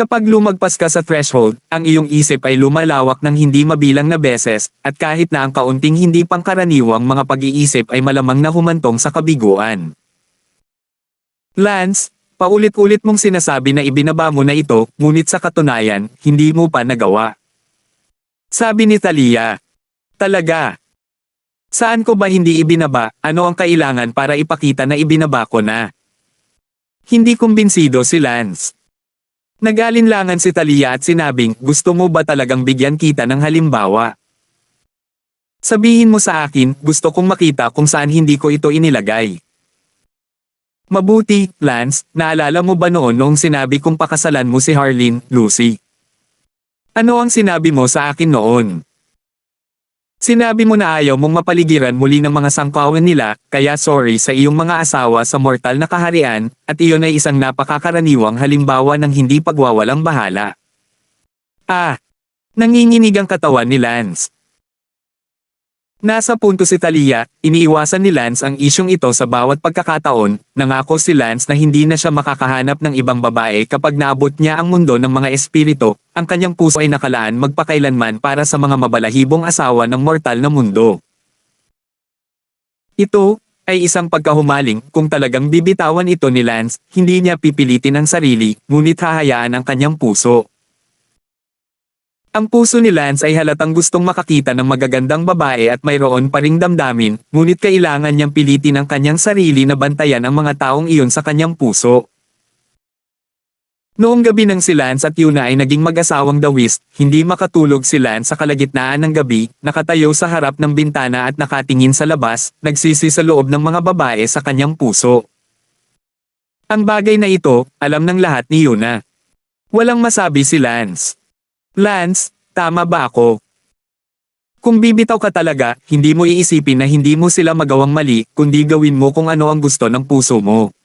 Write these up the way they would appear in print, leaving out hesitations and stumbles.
Kapag lumagpas ka sa threshold, ang iyong isip ay lumalawak ng hindi mabilang na beses, at kahit na ang kaunting hindi pangkaraniwang mga pag-iisip ay malamang na humantong sa kabiguan. Lance, paulit-ulit mong sinasabi na ibinaba mo na ito, ngunit sa katunayan, hindi mo pa nagawa. Sabi ni Talia. Talaga? Saan ko ba hindi ibinaba? Ano ang kailangan para ipakita na ibinaba ko na? Hindi kumbinsido si Lance. Nag-alinlangan si Talia at sinabing, gusto mo ba talagang bigyan kita ng halimbawa? Sabihin mo sa akin, gusto kong makita kung saan hindi ko ito inilagay. Mabuti, Lance, naalala mo ba noong sinabi kong pakasalan mo si Harleen, Lucy? Ano ang sinabi mo sa akin noon? Sinabi mo na ayaw mong mapaligiran muli ng mga sangkawan nila, kaya sorry sa iyong mga asawa sa mortal na kaharian, at iyon ay isang napakakaraniwang halimbawa ng hindi pagwawalang bahala. Nanginginig ang katawan ni Lance. Nasa punto si Talia, iniiwasan ni Lance ang isyong ito sa bawat pagkakataon, nangako si Lance na hindi na siya makakahanap ng ibang babae kapag naabot niya ang mundo ng mga espiritu, ang kanyang puso ay nakalaan magpakailanman para sa mga mabalahibong asawa ng mortal na mundo. Ito ay isang pagkahumaling, kung talagang bibitawan ito ni Lance, hindi niya pipilitin ang sarili, ngunit hahayaan ang kanyang puso. Ang puso ni Lance ay halatang gustong makakita ng magagandang babae at mayroon pa ring damdamin, ngunit kailangan niyang pilitin ang kanyang sarili na bantayan ang mga taong iyon sa kanyang puso. Noong gabi nang si Lance at Yuna ay naging mag-asawang dawis, hindi makatulog si Lance sa kalagitnaan ng gabi, nakatayo sa harap ng bintana at nakatingin sa labas, nagsisi sa loob ng mga babae sa kanyang puso. Ang bagay na ito, alam ng lahat ni Yuna. Walang masabi si Lance. Lance, tama ba ako? Kung bibitaw ka talaga, hindi mo iisipin na hindi mo sila magawang mali, kundi gawin mo kung ano ang gusto ng puso mo.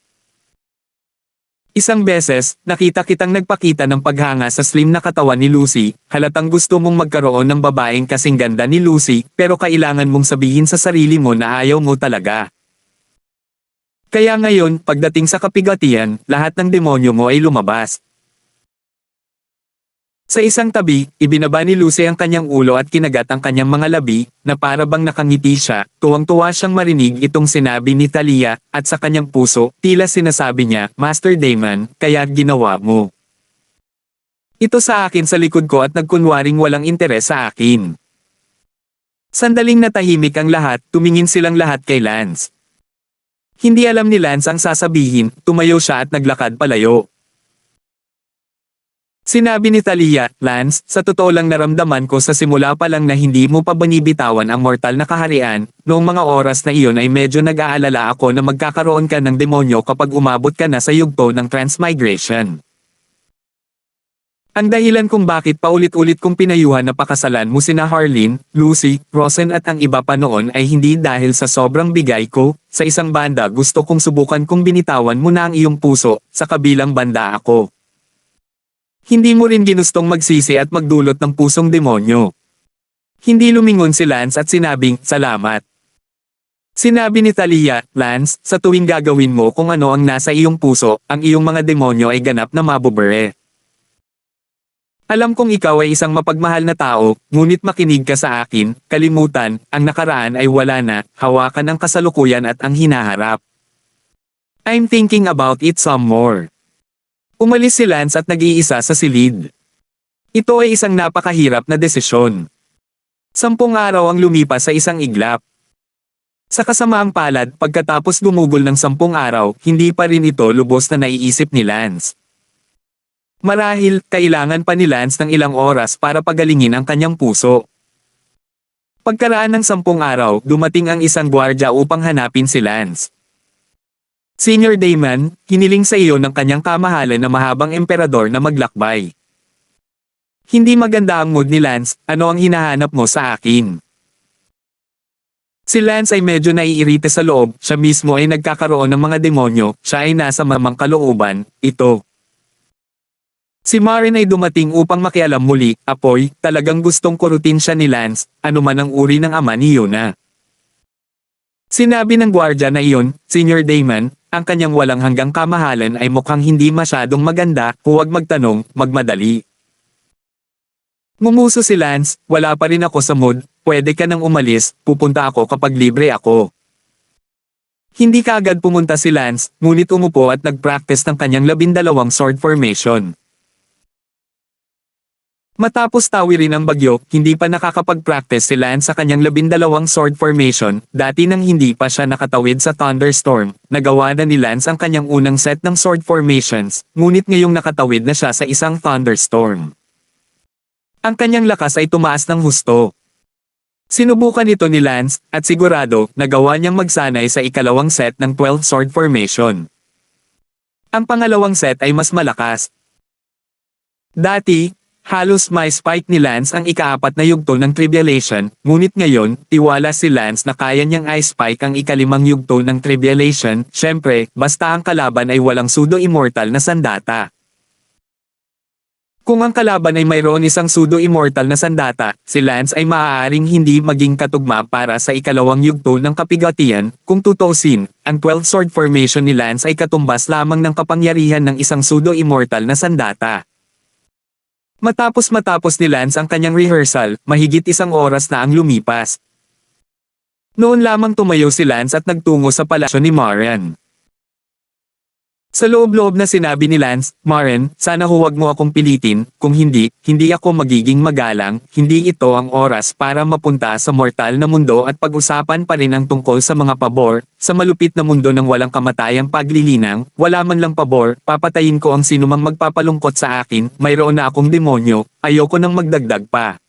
Isang beses, nakita kitang nagpakita ng paghanga sa slim na katawan ni Lucy, halatang gusto mong magkaroon ng babaeng kasing ganda ni Lucy, pero kailangan mong sabihin sa sarili mo na ayaw mo talaga. Kaya ngayon, pagdating sa kapigatian, lahat ng demonyo mo ay lumabas. Sa isang tabi, ibinaba ni Lucy ang kanyang ulo at kinagat ang kanyang mga labi, na para bang nakangiti siya, tuwang-tuwa siyang marinig itong sinabi ni Talia, at sa kanyang puso, tila sinasabi niya, Master Damon, kaya ginawa mo ito sa akin sa likod ko at nagkunwaring walang interes sa akin. Sandaling natahimik ang lahat, tumingin silang lahat kay Lance. Hindi alam ni Lance ang sasabihin, tumayo siya at naglakad palayo. Sinabi ni Talia, Lance, sa totoo lang naramdaman ko sa simula pa lang na hindi mo pa binibitawan ang mortal na kaharian, noong mga oras na iyon ay medyo nag-aalala ako na magkakaroon ka ng demonyo kapag umabot ka na sa yugto ng transmigration. Ang dahilan kung bakit paulit-ulit kong pinayuhan na pakasalan mo sina Harleen, Lucy, Rosen at ang iba pa noon ay hindi dahil sa sobrang bigay ko, sa isang banda gusto kong subukan kung binitawan mo na ang iyong puso, sa kabilang banda ako. Hindi mo rin ginustong magsisi at magdulot ng pusong demonyo. Hindi lumingon si Lance at sinabing, salamat. Sinabi ni Talia, Lance, sa tuwing gagawin mo kung ano ang nasa iyong puso, ang iyong mga demonyo ay ganap na mabubure. Alam kong ikaw ay isang mapagmahal na tao, ngunit makinig ka sa akin, kalimutan, ang nakaraan ay wala na, hawakan ang kasalukuyan at ang hinaharap. I'm thinking about it some more. Umalis si Lance at nag-iisa sa silid. Ito ay isang napakahirap na desisyon. 10 araw ang lumipas sa isang iglap. Sa kasamaang palad, pagkatapos gumugol ng 10 araw, hindi pa rin ito lubos na naiisip ni Lance. Marahil, kailangan pa ni Lance ng ilang oras para pagalingin ang kanyang puso. Pagkaraan ng 10 araw, dumating ang isang gwardya upang hanapin si Lance. Senior Damon, hiniling sa iyo ng kanyang kamahalan na mahabang emperador na maglakbay. Hindi maganda ang mood ni Lance, ano ang hinahanap mo sa akin? Si Lance ay medyo naiirita sa loob, siya mismo ay nagkakaroon ng mga demonyo, siya ay nasa mamang kalooban, ito. Si Marin ay dumating upang makialam muli, apoy, talagang gustong kurutin siya ni Lance, anuman ang uri ng ama ni Yuna. Sinabi ng gwardya na iyon, Senior Damon, ang kanyang walang hanggang kamahalan ay mukhang hindi masyadong maganda, huwag magtanong, magmadali. Ngumuso si Lance, wala pa rin ako sa mood, pwede ka nang umalis, pupunta ako kapag libre ako. Hindi kaagad pumunta si Lance, ngunit umupo at nag-practice ng kanyang 12 sword formation. Matapos tawirin ang bagyo, hindi pa nakakapag-practice si Lance sa kanyang 12 sword formation, dati nang hindi pa siya nakatawid sa thunderstorm, nagawa na ni Lance ang kanyang unang set ng sword formations, ngunit ngayong nakatawid na siya sa isang thunderstorm. Ang kanyang lakas ay tumaas ng husto. Sinubukan ito ni Lance, at sigurado, nagawa niyang magsanay sa ikalawang set ng 12 sword formation. Ang pangalawang set ay mas malakas. Dati, halos may spike ni Lance ang ikaapat na yugto ng Tribulation, ngunit ngayon, tiwala si Lance na kaya niyang i-spike ang ikalimang yugto ng Tribulation, syempre, basta ang kalaban ay walang pseudo-immortal na sandata. Kung ang kalaban ay mayroon isang pseudo-immortal na sandata, si Lance ay maaaring hindi maging katugma para sa ikalawang yugto ng kapigatian, kung tutuusin, ang 12 sword formation ni Lance ay katumbas lamang ng kapangyarihan ng isang pseudo-immortal na sandata. Matapos ni Lance ang kanyang rehearsal, mahigit 1 oras na ang lumipas. Noon lamang tumayo si Lance at nagtungo sa palasyo ni Maren. Sa loob-loob na sinabi ni Lance, Maren, sana huwag mo akong pilitin, kung hindi, hindi ako magiging magalang, hindi ito ang oras para mapunta sa mortal na mundo at pag-usapan pa rin ang tungkol sa mga pabor, sa malupit na mundo ng walang kamatayang paglilinang, wala man lang pabor, papatayin ko ang sinumang magpapalungkot sa akin, mayroon na akong demonyo, ayoko nang magdagdag pa.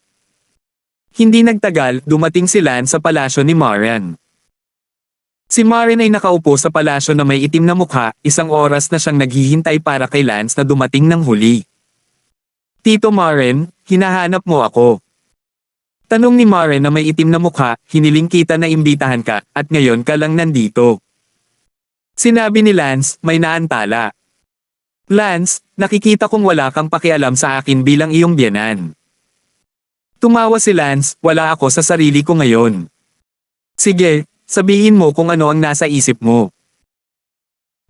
Hindi nagtagal, dumating si Lance sa palasyo ni Maren. Si Maren ay nakaupo sa palasyo na may itim na mukha, 1 oras na siyang naghihintay para kay Lance na dumating ng huli. Tito Maren, hinahanap mo ako. Tanong ni Maren na may itim na mukha, hiniling kita na imbitahan ka, at ngayon ka lang nandito. Sinabi ni Lance, may naantala. Lance, nakikita kong wala kang pakialam sa akin bilang iyong biyenan. Tumawa si Lance, wala ako sa sarili ko ngayon. Sige, sabihin mo kung ano ang nasa isip mo.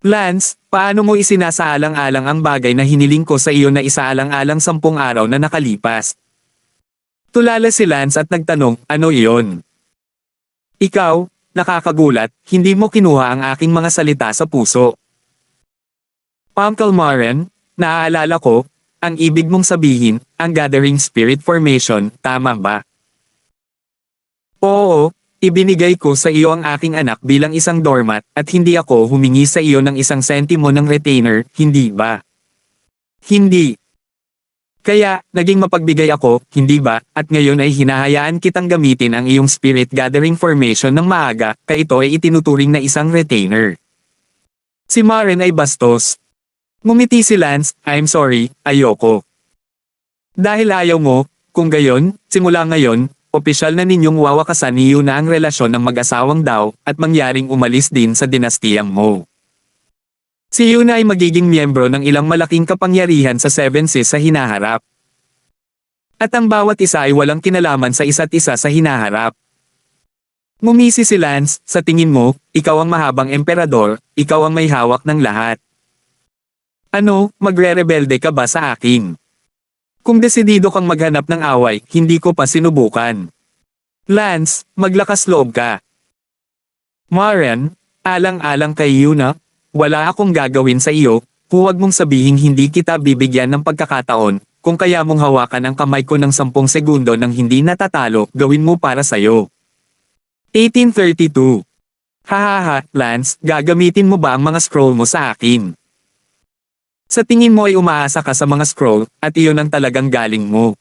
Lance, paano mo isinasaalang-alang ang bagay na hiniling ko sa iyo na isaalang-alang 10 araw na nakalipas? Tulala si Lance at nagtanong, ano iyon? Ikaw, nakakagulat, hindi mo kinuha ang aking mga salita sa puso. Uncle Maren, naaalala ko, ang ibig mong sabihin, ang Gathering Spirit Formation, tama ba? Oo. Ibinigay ko sa iyo ang aking anak bilang isang doormat, at hindi ako humingi sa iyo ng 1 sentimo ng retainer, hindi ba? Hindi. Kaya, naging mapagbigay ako, hindi ba, at ngayon ay hinahayaan kitang gamitin ang iyong spirit gathering formation ng maaga, kaya ito ay itinuturing na isang retainer. Si Maren ay bastos. Ngumiti si Lance, I'm sorry, ayoko. Dahil ayaw mo, kung gayon, simula ngayon, opisyal na ninyong wawakasan niyo na ang relasyon ng mag-asawang Dao, at mangyaring umalis din sa dinastiyang Mo. Si Yuna ay magiging miyembro ng ilang malaking kapangyarihan sa Seven Seas sa hinaharap. At ang bawat isa ay walang kinalaman sa isa't isa sa hinaharap. Ngumisi si Lance, sa tingin mo, ikaw ang mahabang emperador, ikaw ang may hawak ng lahat. Ano, magre-rebelde ka ba sa akin? Kung desidido kang maghanap ng away, hindi ko pa sinubukan. Lance, maglakas loob ka. Maren, alang-alang kay Yuna, wala akong gagawin sa iyo, huwag mong sabihing hindi kita bibigyan ng pagkakataon, kung kaya mong hawakan ang kamay ko ng 10 segundo nang hindi natatalo, gawin mo para sayo. 1832. Hahaha, Lance, gagamitin mo ba ang mga scroll mo sa akin? Sa tingin mo ay umaasa ka sa mga scroll, at iyon ang talagang galing mo.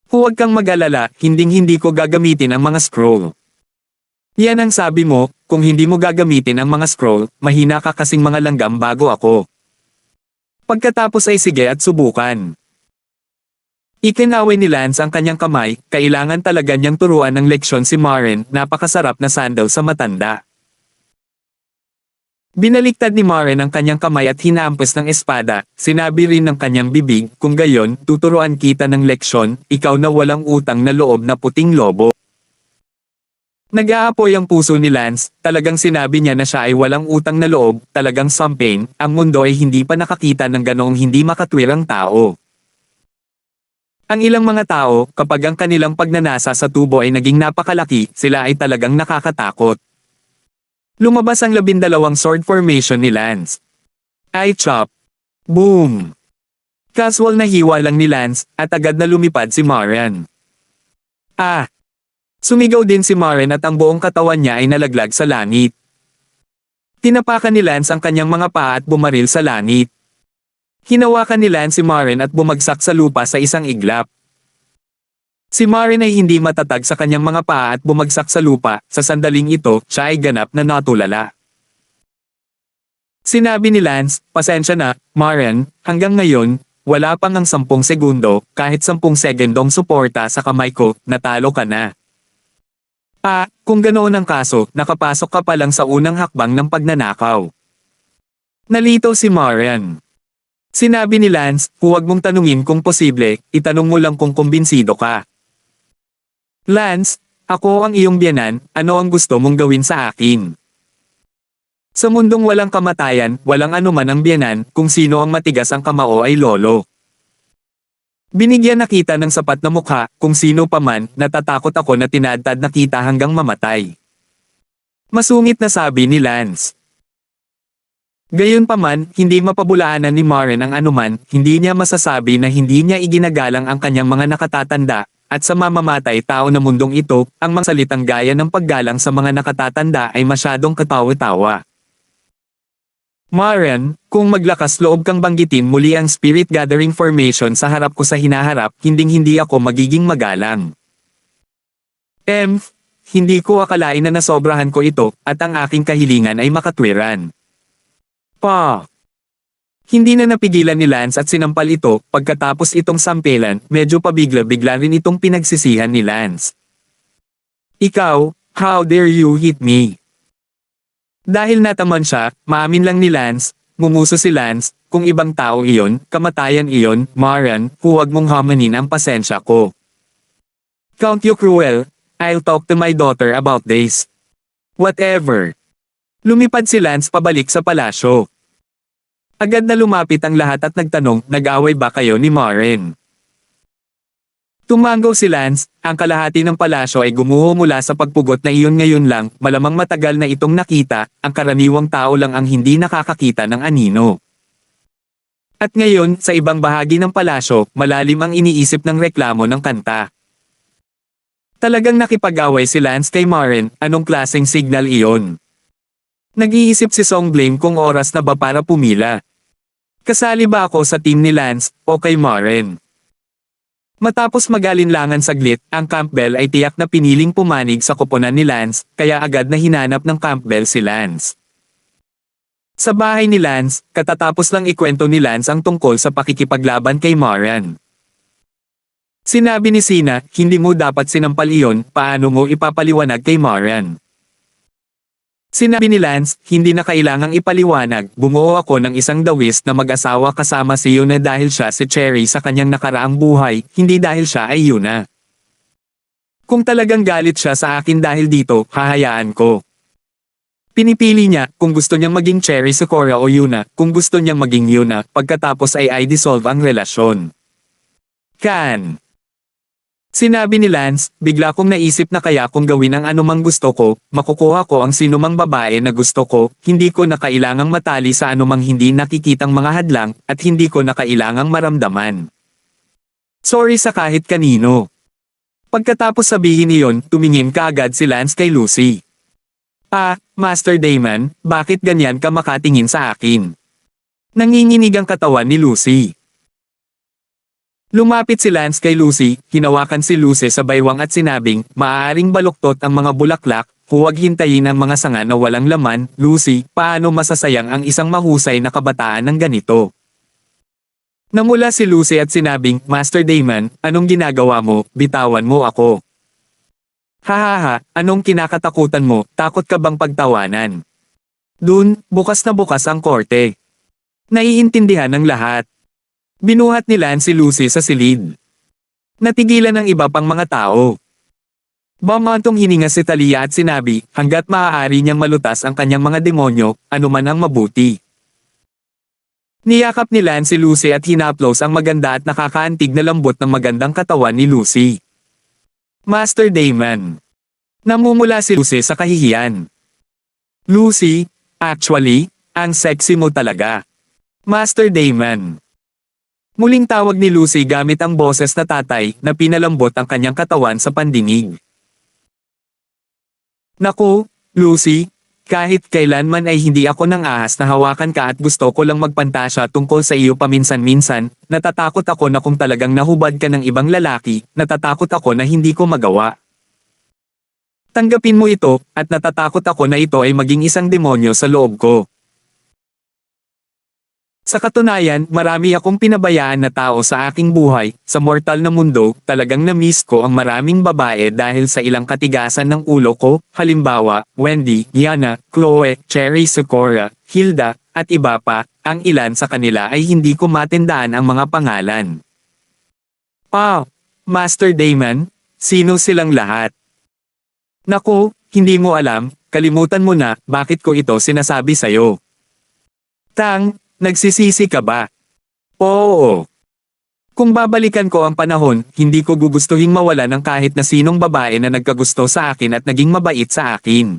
Huwag kang mag-alala, hinding-hindi ko gagamitin ang mga scroll. Yan ang sabi mo, kung hindi mo gagamitin ang mga scroll, mahina ka kasing mga langgam bago ako. Pagkatapos ay sige at subukan. Ikinaway ni Lance ang kanyang kamay, kailangan talaga niyang turuan ng leksyon si Maren, napakasarap na sandal sa matanda. Binaliktad ni Maren ang kanyang kamay at hinaampas ng espada, sinabi rin ng kanyang bibig, kung gayon, tuturuan kita ng leksyon, ikaw na walang utang na loob na puting lobo. Nag-aapoy ang puso ni Lance, talagang sinabi niya na siya ay walang utang na loob, talagang something, ang mundo ay hindi pa nakakita ng ganoong hindi makatwirang tao. Ang ilang mga tao, kapag ang kanilang pagnanasa sa tubo ay naging napakalaki, sila ay talagang nakakatakot. Lumabas ang 12 sword formation ni Lance. Eye chop. Boom! Casual na hiwa lang ni Lance, at agad na lumipad si Marian. Ah! Sumigaw din si Marian at ang buong katawan niya ay nalaglag sa langit. Tinapakan ni Lance ang kanyang mga paa at bumaril sa langit. Hinawakan ni Lance si Marian at bumagsak sa lupa sa isang iglap. Si Marian ay hindi matatag sa kanyang mga paa at bumagsak sa lupa, sa sandaling ito, siya ay ganap na natulala. Sinabi ni Lance, pasensya na, Marian, hanggang ngayon, wala pang ang 10 segundo, kahit 10 segundong suporta sa kamay ko, natalo ka na. Kung ganoon ang kaso, nakapasok ka pa lang sa unang hakbang ng pagnanakaw. Nalito si Marian. Sinabi ni Lance, huwag mong tanungin kung posible, itanong mo lang kung kumbinsido ka. Lance, ako ang iyong biyenan, ano ang gusto mong gawin sa akin? Sa mundong walang kamatayan, walang anuman ang biyenan, kung sino ang matigas ang kamao ay lolo. Binigyan na kita ng sapat na mukha, kung sino pa man, natatakot ako na tinadtad na kita hanggang mamatay. Masungit na sabi ni Lance. Gayunpaman, hindi mapabulaanan ni Marian ang anuman, hindi niya masasabi na hindi niya iginagalang ang kanyang mga nakatatanda, at sa mamamatay tao na mundong ito, ang mga salitang gaya ng paggalang sa mga nakatatanda ay masyadong katawa-tawa. Marian, kung maglakas loob kang banggitin muli ang spirit gathering formation sa harap ko sa hinaharap, hinding-hindi ako magiging magalang. Hindi ko akalain na nasobrahan ko ito, at ang aking kahilingan ay makatwiran. Hindi na napigilan ni Lance at sinampal ito, pagkatapos itong sampelan, medyo pabigla-bigla rin itong pinagsisihan ni Lance. Ikaw, how dare you hit me? Dahil nataman siya, maamin lang ni Lance, ngumuso si Lance, kung ibang tao iyon, kamatayan iyon, Marian, huwag mong hamanin ang pasensya ko. Count you cruel, I'll talk to my daughter about this. Whatever. Lumipad si Lance pabalik sa palasyo. Agad na lumapit ang lahat at nagtanong, nag-away ba kayo ni Marian? Tumango si Lance, ang kalahati ng palasyo ay gumuho mula sa pagpugot na iyon ngayon lang, malamang matagal na itong nakita, ang karaniwang tao lang ang hindi nakakakita ng anino. At ngayon, sa ibang bahagi ng palasyo, malalim ang iniisip ng reklamo ng kanta. Talagang nakipag-away si Lance kay Marian, anong klaseng signal iyon? Nag-iisip si Songblame kung oras na ba para pumila. Kasali ba ako sa team ni Lance, o kay Marian? Matapos mag-alinlangan saglit, ang Campbell ay tiyak na piniling pumanig sa koponan ni Lance, kaya agad na hinanap ng Campbell si Lance. Sa bahay ni Lance, katatapos lang ikwento ni Lance ang tungkol sa pakikipaglaban kay Marian. Sinabi ni Sina, hindi mo dapat sinampal iyon, paano mo ipapaliwanag kay Marian? Sinabi ni Lance, hindi na kailangang ipaliwanag, bumuo ako ng isang dawis na mag-asawa kasama si Yuna dahil siya si Cherry sa kanyang nakaraang buhay, hindi dahil siya ay Yuna. Kung talagang galit siya sa akin dahil dito, hahayaan ko. Pinipili niya, kung gusto niyang maging Cherry Sakura o Yuna, kung gusto niyang maging Yuna, pagkatapos ay i-dissolve ang relasyon. Sinabi ni Lance, bigla kong naisip na kaya kung gawin ang anumang gusto ko, makukuha ko ang sinumang babae na gusto ko, hindi ko na kailangang matali sa anumang hindi nakikitang mga hadlang, at hindi ko na kailangang maramdaman. Sorry sa kahit kanino. Pagkatapos sabihin iyon, tumingin kaagad si Lance kay Lucy. Master Damon, bakit ganyan ka makatingin sa akin? Nanginginig ang katawan ni Lucy. Lumapit si Lance kay Lucy, hinawakan si Lucy sa baywang at sinabing, maaaring baluktot ang mga bulaklak, huwag hintayin ang mga sanga na walang laman, Lucy, paano masasayang ang isang mahusay na kabataan ng ganito? Namula si Lucy at sinabing, Master Damon, anong ginagawa mo, bitawan mo ako. Hahaha, anong kinakatakutan mo, takot ka bang pagtawanan? Dun, bukas na bukas ang korte. Naiintindihan ng lahat. Binuhat ni Lance si Lucy sa silid. Natigilan ng iba pang mga tao. Bumantong hininga si Talia at sinabi, hanggat maaari niyang malutas ang kanyang mga demonyo, anuman ang mabuti. Niyakap ni Lance si Lucy at hinaplos ang maganda at nakakaantig na lambot ng magandang katawan ni Lucy. Master Damon. Namumula si Lucy sa kahihiyan. Lucy, actually, ang sexy mo talaga. Master Damon. Muling tawag ni Lucy gamit ang boses na tatay na pinalambot ang kanyang katawan sa pandinig. Naku, Lucy, kahit kailanman ay hindi ako nang ahas na hawakan ka at gusto ko lang magpantasya tungkol sa iyo paminsan-minsan, natatakot ako na kung talagang nahubad ka ng ibang lalaki, natatakot ako na hindi ko magawa. Tanggapin mo ito, at natatakot ako na ito ay maging isang demonyo sa loob ko. Sa katunayan, marami akong pinabayaan na tao sa aking buhay, sa mortal na mundo, talagang na-miss ko ang maraming babae dahil sa ilang katigasan ng ulo ko, halimbawa, Wendy, Yana, Chloe, Cherry Sakura, Hilda, at iba pa, ang ilan sa kanila ay hindi ko matandaan ang mga pangalan. Master Damon, sino silang lahat? Naku, hindi mo alam, kalimutan mo na, bakit ko ito sinasabi sa'yo. Nagsisisi ka ba? Oo. Kung babalikan ko ang panahon, hindi ko gugustuhing mawala ng kahit na sinong babae na nagkagusto sa akin at naging mabait sa akin.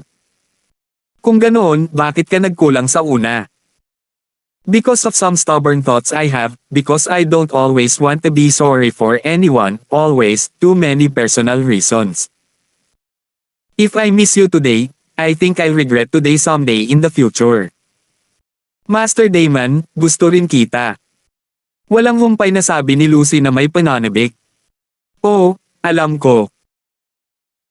Kung ganoon, bakit ka nagkulang sa una? Because of some stubborn thoughts I have, because I don't always want to be sorry for anyone, always, too many personal reasons. If I miss you today, I think I regret today someday in the future. Master Damon, gusto rin kita. Walang humpay na sabi ni Lucy na may pananabik. Oo, alam ko.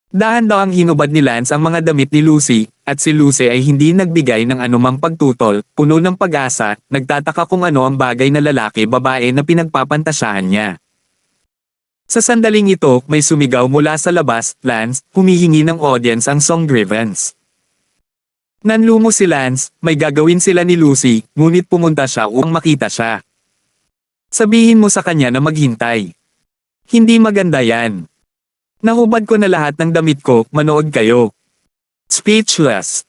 Dahan-dahang hinubad ni Lance ang mga damit ni Lucy, at si Lucy ay hindi nagbigay ng anumang pagtutol, puno ng pag-asa, nagtataka kung ano ang bagay na lalaki-babae na pinagpapantasyahan niya. Sa sandaling ito, may sumigaw mula sa labas, Lance, humihingi ng audience ang song grievance. Nanlumo si Lance, may gagawin sila ni Lucy, ngunit pumunta siya upang makita siya. Sabihin mo sa kanya na maghintay. Hindi maganda yan. Nahubad ko na lahat ng damit ko, manood kayo. Speechless.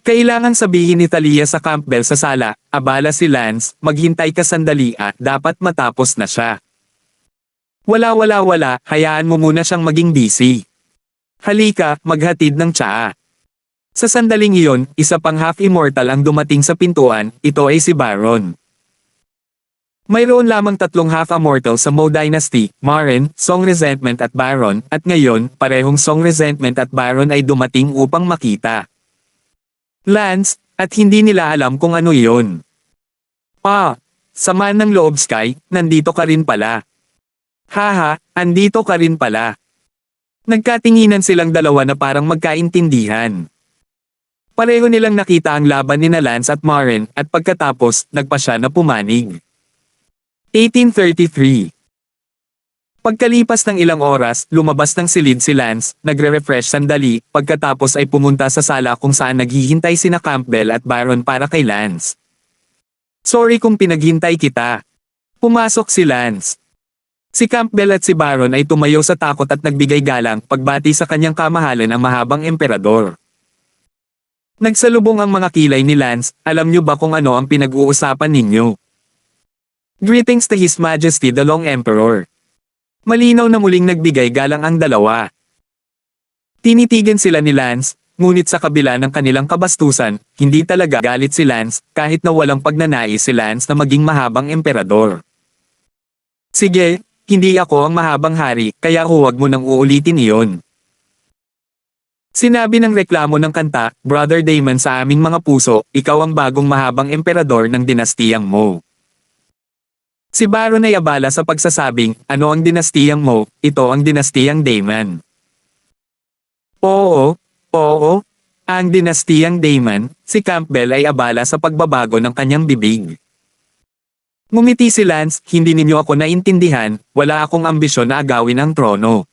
Kailangan sabihin ni Talia sa Campbell sa sala, abala si Lance, maghintay ka sandali at dapat matapos na siya. Wala, hayaan mo muna siyang maging busy. Halika, maghatid ng tsaa. Sa sandaling iyon, isa pang half-immortal ang dumating sa pintuan, ito ay si Baron. Mayroon lamang tatlong half-immortal sa Mo Dynasty, Maren, Song Resentment at Baron, at ngayon, parehong Song Resentment at Baron ay dumating upang makita Lance, at hindi nila alam kung ano iyon. Sama ng loob Sky, nandito ka rin pala. Haha, andito ka rin pala. Nagkatinginan silang dalawa na parang magkaintindihan. Pareho nilang nakita ang laban ni Lance at Maren, at pagkatapos, nagpa siya na pumanig. 1833. Pagkalipas ng ilang oras, lumabas ng silid si Lance, nagre-refresh sandali, pagkatapos ay pumunta sa sala kung saan naghihintay sina Campbell at Baron para kay Lance. Sorry kung pinaghintay kita. Pumasok si Lance. Si Campbell at si Baron ay tumayo sa takot at nagbigay galang, pagbati sa kanyang kamahalan ang mahabang emperador. Nagsalubong ang mga kilay ni Lance, alam niyo ba kung ano ang pinag-uusapan ninyo? Greetings to His Majesty the Long Emperor. Malinaw na muling nagbigay galang ang dalawa. Tinitigan sila ni Lance, ngunit sa kabila ng kanilang kabastusan, hindi talaga galit si Lance, kahit na walang pagnanais si Lance na maging mahabang emperador. Sige, hindi ako ang mahabang hari, kaya huwag mo nang uulitin iyon. Sinabi ng reklamo ng kanta, Brother Damon sa aming mga puso, ikaw ang bagong mahabang emperador ng dinastiyang Mo. Si Baron ay abala sa pagsasabing, ano ang dinastiyang Mo, ito ang dinastiyang Damon. Oo, ang dinastiyang Damon, si Campbell ay abala sa pagbabago ng kanyang bibig. Ngumiti si Lance, hindi ninyo ako naintindihan, wala akong ambisyon na agawin ang trono.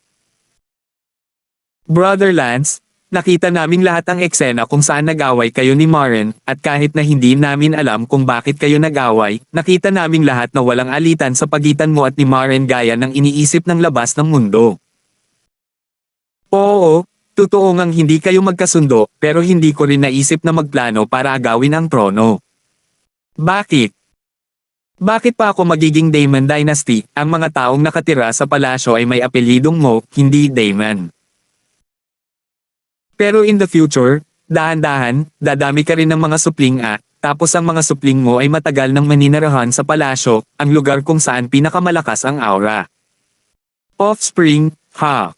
Brother Lance, nakita naming lahat ang eksena kung saan nag-away kayo ni Maren, at kahit na hindi namin alam kung bakit kayo nag-away, nakita naming lahat na walang alitan sa pagitan mo at ni Maren gaya ng iniisip ng labas ng mundo. Oo, totoo ngang hindi kayo magkasundo, pero hindi ko rin naisip na magplano para agawin ang trono. Bakit? Bakit pa ako magiging Daemon Dynasty? Ang mga taong nakatira sa palasyo ay may apelyidong Mo, hindi Daemon. Pero in the future, dahan-dahan, dadami ka rin ng mga supling tapos ang mga supling mo ay matagal nang maninirahan sa palasyo, ang lugar kung saan pinakamalakas ang aura. Offspring, ha?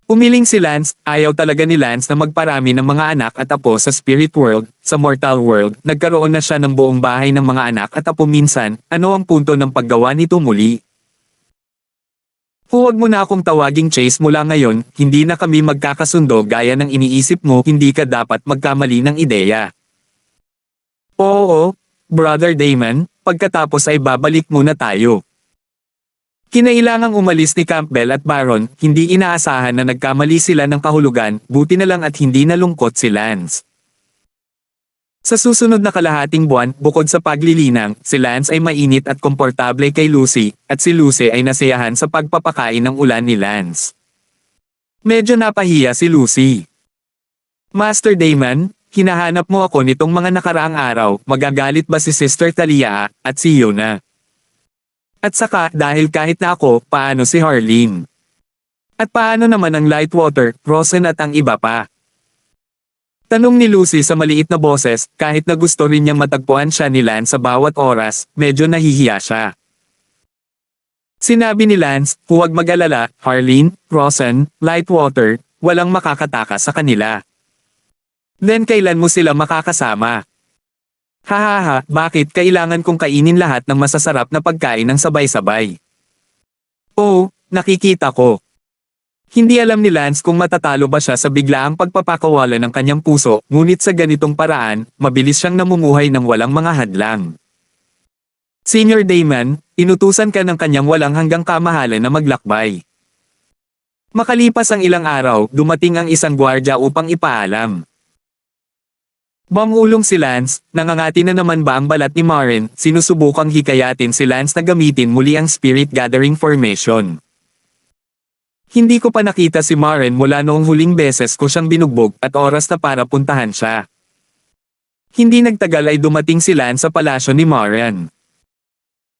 Umiling si Lance, ayaw talaga ni Lance na magparami ng mga anak at apo sa spirit world, sa mortal world, nagkaroon na siya ng buong bahay ng mga anak at apo minsan, ano ang punto ng paggawa nito muli? Huwag mo na akong tawaging Chase mula ngayon, hindi na kami magkakasundo gaya ng iniisip mo, hindi ka dapat magkamali ng ideya. Oo, Brother Damon, pagkatapos ay babalik muna tayo. Kinailangang umalis ni Campbell at Baron, hindi inaasahan na nagkamali sila ng kahulugan, buti na lang at hindi nalungkot si Lance. Sa susunod na kalahating buwan, bukod sa paglilinang, si Lance ay mainit at komportable kay Lucy, at si Lucy ay nasiyahan sa pagpapakain ng ulan ni Lance. Medyo napahiya si Lucy. Master Damon, hinahanap mo ako nitong mga nakaraang araw, magagalit ba si Sister Talia at si Yona? At saka, dahil kahit na ako, paano si Harleen? At paano naman ang Lightwater, Rosen at ang iba pa? Tanong ni Lucy sa maliit na boses, kahit na gusto rin niyang matagpuan siya ni Lance sa bawat oras, medyo nahihiya siya. Sinabi ni Lance, huwag mag-alala, Harleen, Rosen, Lightwater, walang makakatakas sa kanila. Then kailan mo sila makakasama? Hahaha, bakit kailangan kong kainin lahat ng masasarap na pagkain ng sabay-sabay? Oo, nakikita ko. Hindi alam ni Lance kung matatalo ba siya sa biglaang pagpapakawala ng kanyang puso, ngunit sa ganitong paraan, mabilis siyang namumuhay ng walang mga hadlang. Senior Damon, inutusan ka ng kanyang walang hanggang kamahalan na maglakbay. Makalipas ang ilang araw, dumating ang isang gwardya upang ipaalam. Mangulong si Lance, nangangati na naman ba ang balat ni Maren, sinusubukang hikayatin si Lance na gamitin muli ang Spirit Gathering Formation. Hindi ko pa nakita si Maren mula noong huling beses ko siyang binugbog at oras na para puntahan siya. Hindi nagtagal ay dumating si Lance sa palasyo ni Maren.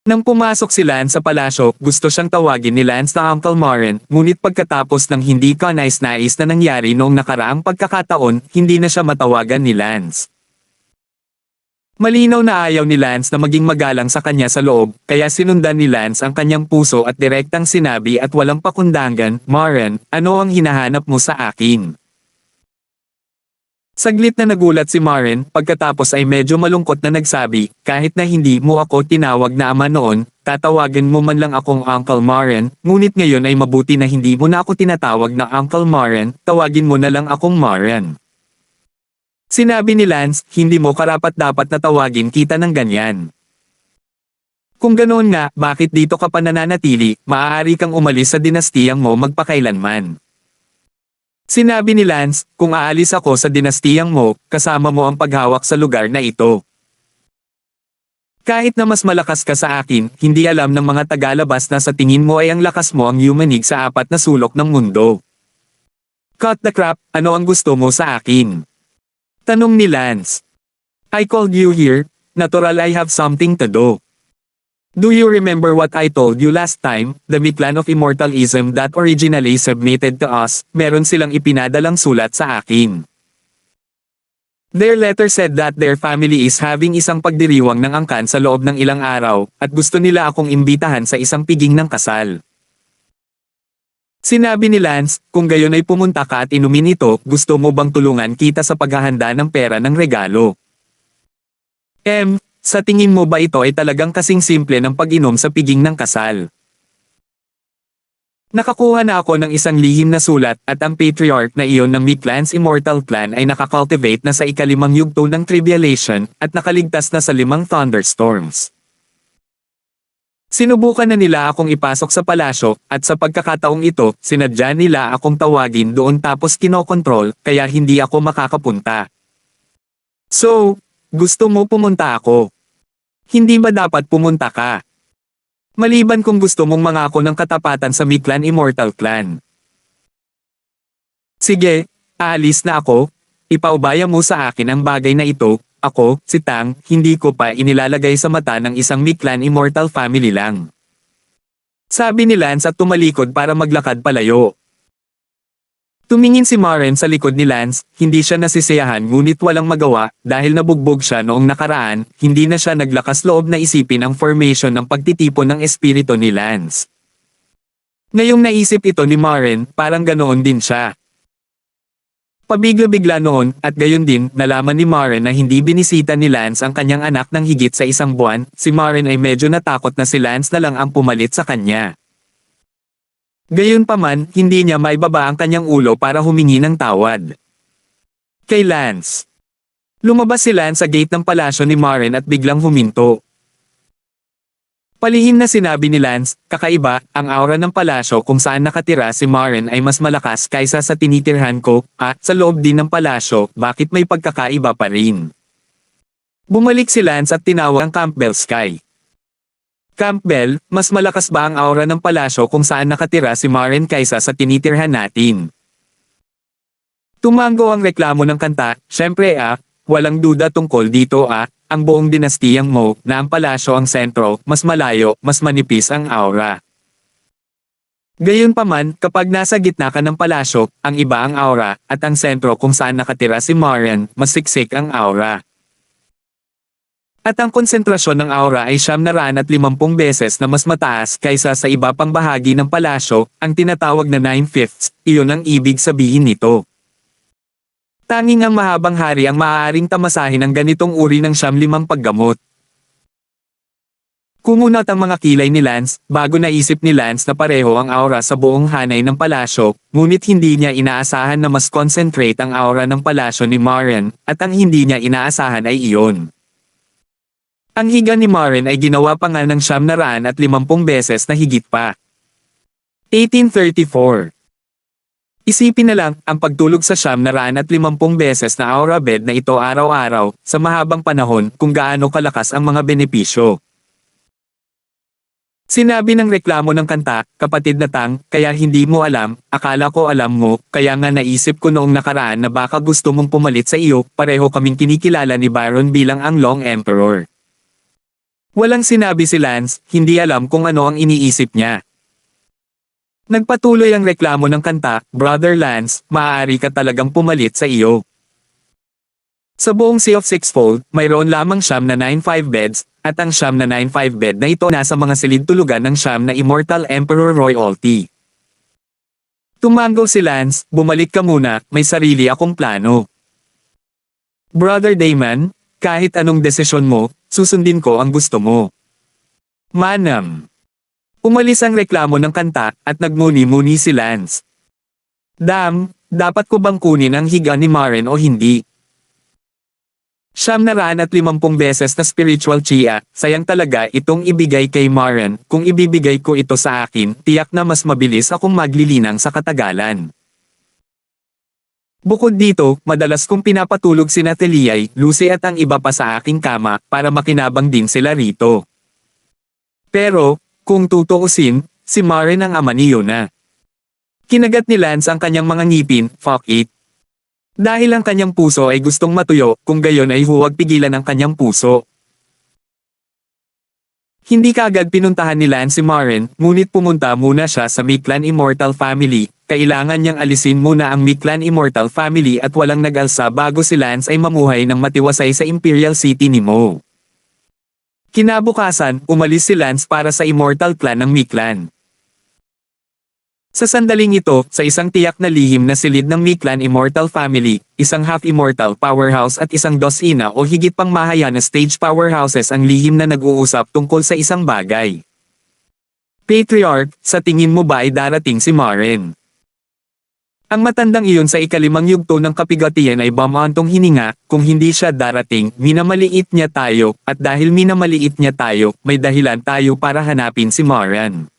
Nang pumasok si Lance sa palasyo, gusto siyang tawagin ni Lance na Uncle Maren, ngunit pagkatapos ng hindi kanais-nais na nangyari noong nakaraang pagkakataon, hindi na siya matawagan ni Lance. Malinaw na ayaw ni Lance na maging magalang sa kanya sa loob, kaya sinundan ni Lance ang kanyang puso at direktang sinabi at walang pakundangan, Maren, ano ang hinahanap mo sa akin? Saglit na nagulat si Maren, pagkatapos ay medyo malungkot na nagsabi, kahit na hindi mo ako tinawag na ama noon, tatawagan mo man lang akong Uncle Maren, ngunit ngayon ay mabuti na hindi mo na ako tinatawag na Uncle Maren, tawagin mo na lang akong Maren. Sinabi ni Lance, hindi mo karapat-dapat na tawagin kita ng ganyan. Kung ganoon nga, bakit dito ka pa nananatili, maaari kang umalis sa dinastiyang mo magpakailanman. Sinabi ni Lance, kung aalis ako sa dinastiyang mo, kasama mo ang paghawak sa lugar na ito. Kahit na mas malakas ka sa akin, hindi alam ng mga tagalabas na sa tingin mo ay ang lakas mo ang yumanig sa apat na sulok ng mundo. Cut the crap, ano ang gusto mo sa akin? Tanong ni Lance. I called you here, natural I have something to do. Do you remember what I told you last time, the Mictlan of Immortalism that originally submitted to us, meron silang ipinadalang sulat sa akin. Their letter said that their family is having isang pagdiriwang ng angkan sa loob ng ilang araw, at gusto nila akong imbitahan sa isang piging ng kasal. Sinabi ni Lance, kung gayon ay pumunta ka at inumin ito, gusto mo bang tulungan kita sa paghahanda ng pera ng regalo? Sa tingin mo ba ito ay talagang kasing simple ng pag-inom sa piging ng kasal? Nakakuha na ako ng isang lihim na sulat at ang patriarch na iyon ng Mictlan's Immortal Clan ay nakakultivate na sa ikalimang yugto ng Tribulation at nakaligtas na sa 5 thunderstorms. Sinubukan na nila akong ipasok sa palasyo at sa pagkakataong ito, sinadya nila akong tawagin doon tapos kinokontrol kaya hindi ako makakapunta. So, gusto mo pumunta ako? Hindi ba dapat pumunta ka? Maliban kung gusto mong mangako ng katapatan sa Mictlan Immortal Clan. Sige, aalis na ako. Ipaubaya mo sa akin ang bagay na ito. Ako, si Tang, hindi ko pa inilalagay sa mata ng isang Mictlan Immortal family lang. Sabi ni Lance at tumalikod para maglakad palayo. Tumingin si Maren sa likod ni Lance, hindi siya nasisiyahan ngunit walang magawa, dahil nabugbog siya noong nakaraan, hindi na siya naglakas loob na isipin ang formation ng pagtitipon ng espiritu ni Lance. Ngayong naisip ito ni Maren, parang ganoon din siya. Pabigla-bigla noon, at gayon din, nalaman ni Maren na hindi binisita ni Lance ang kanyang anak ng higit sa isang buwan, si Maren ay medyo natakot na si Lance na lang ang pumalit sa kanya. Gayunpaman, hindi niya maibaba ang kanyang ulo para humingi ng tawad. Kay Lance. Lumabas si Lance sa gate ng palasyo ni Maren at biglang huminto. Palihim na sinabi ni Lance, kakaiba, ang aura ng palasyo kung saan nakatira si Maren ay mas malakas kaysa sa tinitirhan ko, at sa loob din ng palasyo, bakit may pagkakaiba pa rin? Bumalik si Lance at tinawag ang Campbell Sky. Campbell, mas malakas ba ang aura ng palasyo kung saan nakatira si Maren kaysa sa tinitirhan natin? Tumango ang reklamo ng kanta, syempre walang duda tungkol dito ang buong dinastiyang Mo na ang palasyo ang sentro, mas malayo, mas manipis ang aura. Gayunpaman, kapag nasa gitna ka ng palasyo, ang iba ang aura, at ang sentro kung saan nakatira si Maren, mas siksik ang aura. At ang konsentrasyon ng aura ay 750 beses na mas mataas kaysa sa iba pang bahagi ng palasyo, ang tinatawag na 9/5, iyon ang ibig sabihin nito. Tanging ang mahabang hari ang maaaring tamasahin ng ganitong uri ng 5 paggamot. Kumunat ang mga kilay ni Lance, bago naisip ni Lance na pareho ang aura sa buong hanay ng palasyo, ngunit hindi niya inaasahan na mas concentrate ang aura ng palasyo ni Maren, at ang hindi niya inaasahan ay iyon. Ang higa ni Maren ay ginawa pa nga ng 750 beses na higit pa. 1834. Isipin na lang, ang pagtulog sa 750 beses na aura bed na ito araw-araw, sa mahabang panahon, kung gaano kalakas ang mga benepisyo. Sinabi ng reklamo ng kanta, kapatid na Tang, kaya hindi mo alam, akala ko alam mo, kaya nga naisip ko noong nakaraan na baka gusto mong pumalit sa iyo, pareho kaming kinikilala ni Byron bilang ang Long Emperor. Walang sinabi si Lance, hindi alam kung ano ang iniisip niya. Nagpatuloy ang reklamo ng kanta, Brother Lance, maaari ka talagang pumalit sa iyo. Sa buong Sea of Sixfold, mayroon lamang 795 beds, at ang 795 bed na ito nasa mga silid tulugan ng 7 na Immortal Emperor Royalty. Tumango si Lance, bumalik ka muna, may sarili akong plano. Brother Damon, kahit anong desisyon mo, susundin ko ang gusto mo. Manam. Umalis ang reklamo ng kanta, at nagmuni-muni si Lance. Dapat ko bang kunin ang higa ni Maren o hindi? 750 beses na spiritual chia, sayang talaga itong ibigay kay Maren, kung ibibigay ko ito sa akin, tiyak na mas mabilis akong maglilinang sa katagalan. Bukod dito, madalas kong pinapatulog sina Teliyay, Lucy at ang iba pa sa aking kama, para makinabang din sila rito. Pero, kung tutuusin, si Maren ang ama ni Yuna. Kinagat ni Lance ang kanyang mga ngipin, fuck it. Dahil ang kanyang puso ay gustong matuyo, kung gayon ay huwag pigilan ang kanyang puso. Hindi kaagad pinuntahan ni Lance si Maren, ngunit pumunta muna siya sa Mictlan Immortal Family. Kailangan niyang alisin muna ang Mictlan Immortal Family at walang nag-alsa bago si Lance ay mamuhay ng matiwasay sa Imperial City ni Mo. Kinabukasan, umalis si Lance para sa Immortal Clan ng Mictlan. Sa sandaling ito, sa isang tiyak na lihim na silid ng Mictlan Immortal Family, isang half-immortal powerhouse at isang dosina o higit pang mahaya na stage powerhouses ang lihim na nag-uusap tungkol sa isang bagay. Patriarch, sa tingin mo ba ay darating si Maren? Ang matandang iyon sa ikalimang yugto ng kapigatian ay bumantong hininga, kung hindi siya darating, minamaliit niya tayo, at dahil minamaliit niya tayo, may dahilan tayo para hanapin si Maren.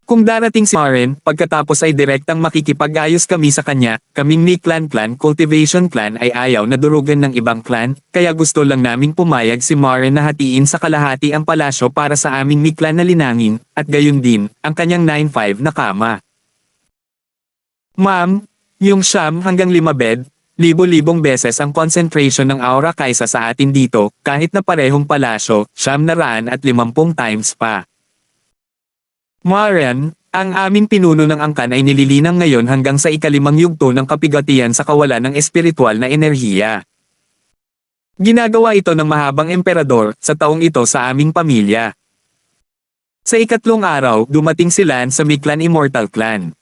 Kung darating si Maren, pagkatapos ay direktang makikipag-ayos kami sa kanya, kaming Mictlan Clan Cultivation Clan ay ayaw na durugan ng ibang clan, kaya gusto lang naming pumayag si Maren na hatiin sa kalahati ang palasyo para sa aming Mictlan na linangin, at gayon din, ang kanyang 9-5 na kama. Ma'am, yung 9 hanggang 5 bed, libo-libong beses ang concentration ng aura kaysa sa atin dito, kahit na parehong palasyo, 950 times pa. Marian, ang aming pinuno ng angkan ay nililinang ngayon hanggang sa ika-5 yugto ng kapigatian sa kawalan ng espiritual na enerhiya. Ginagawa ito ng mahabang emperador sa taong ito sa aming pamilya. Sa ika-3 araw, dumating si Lance sa Mictlan Immortal Clan.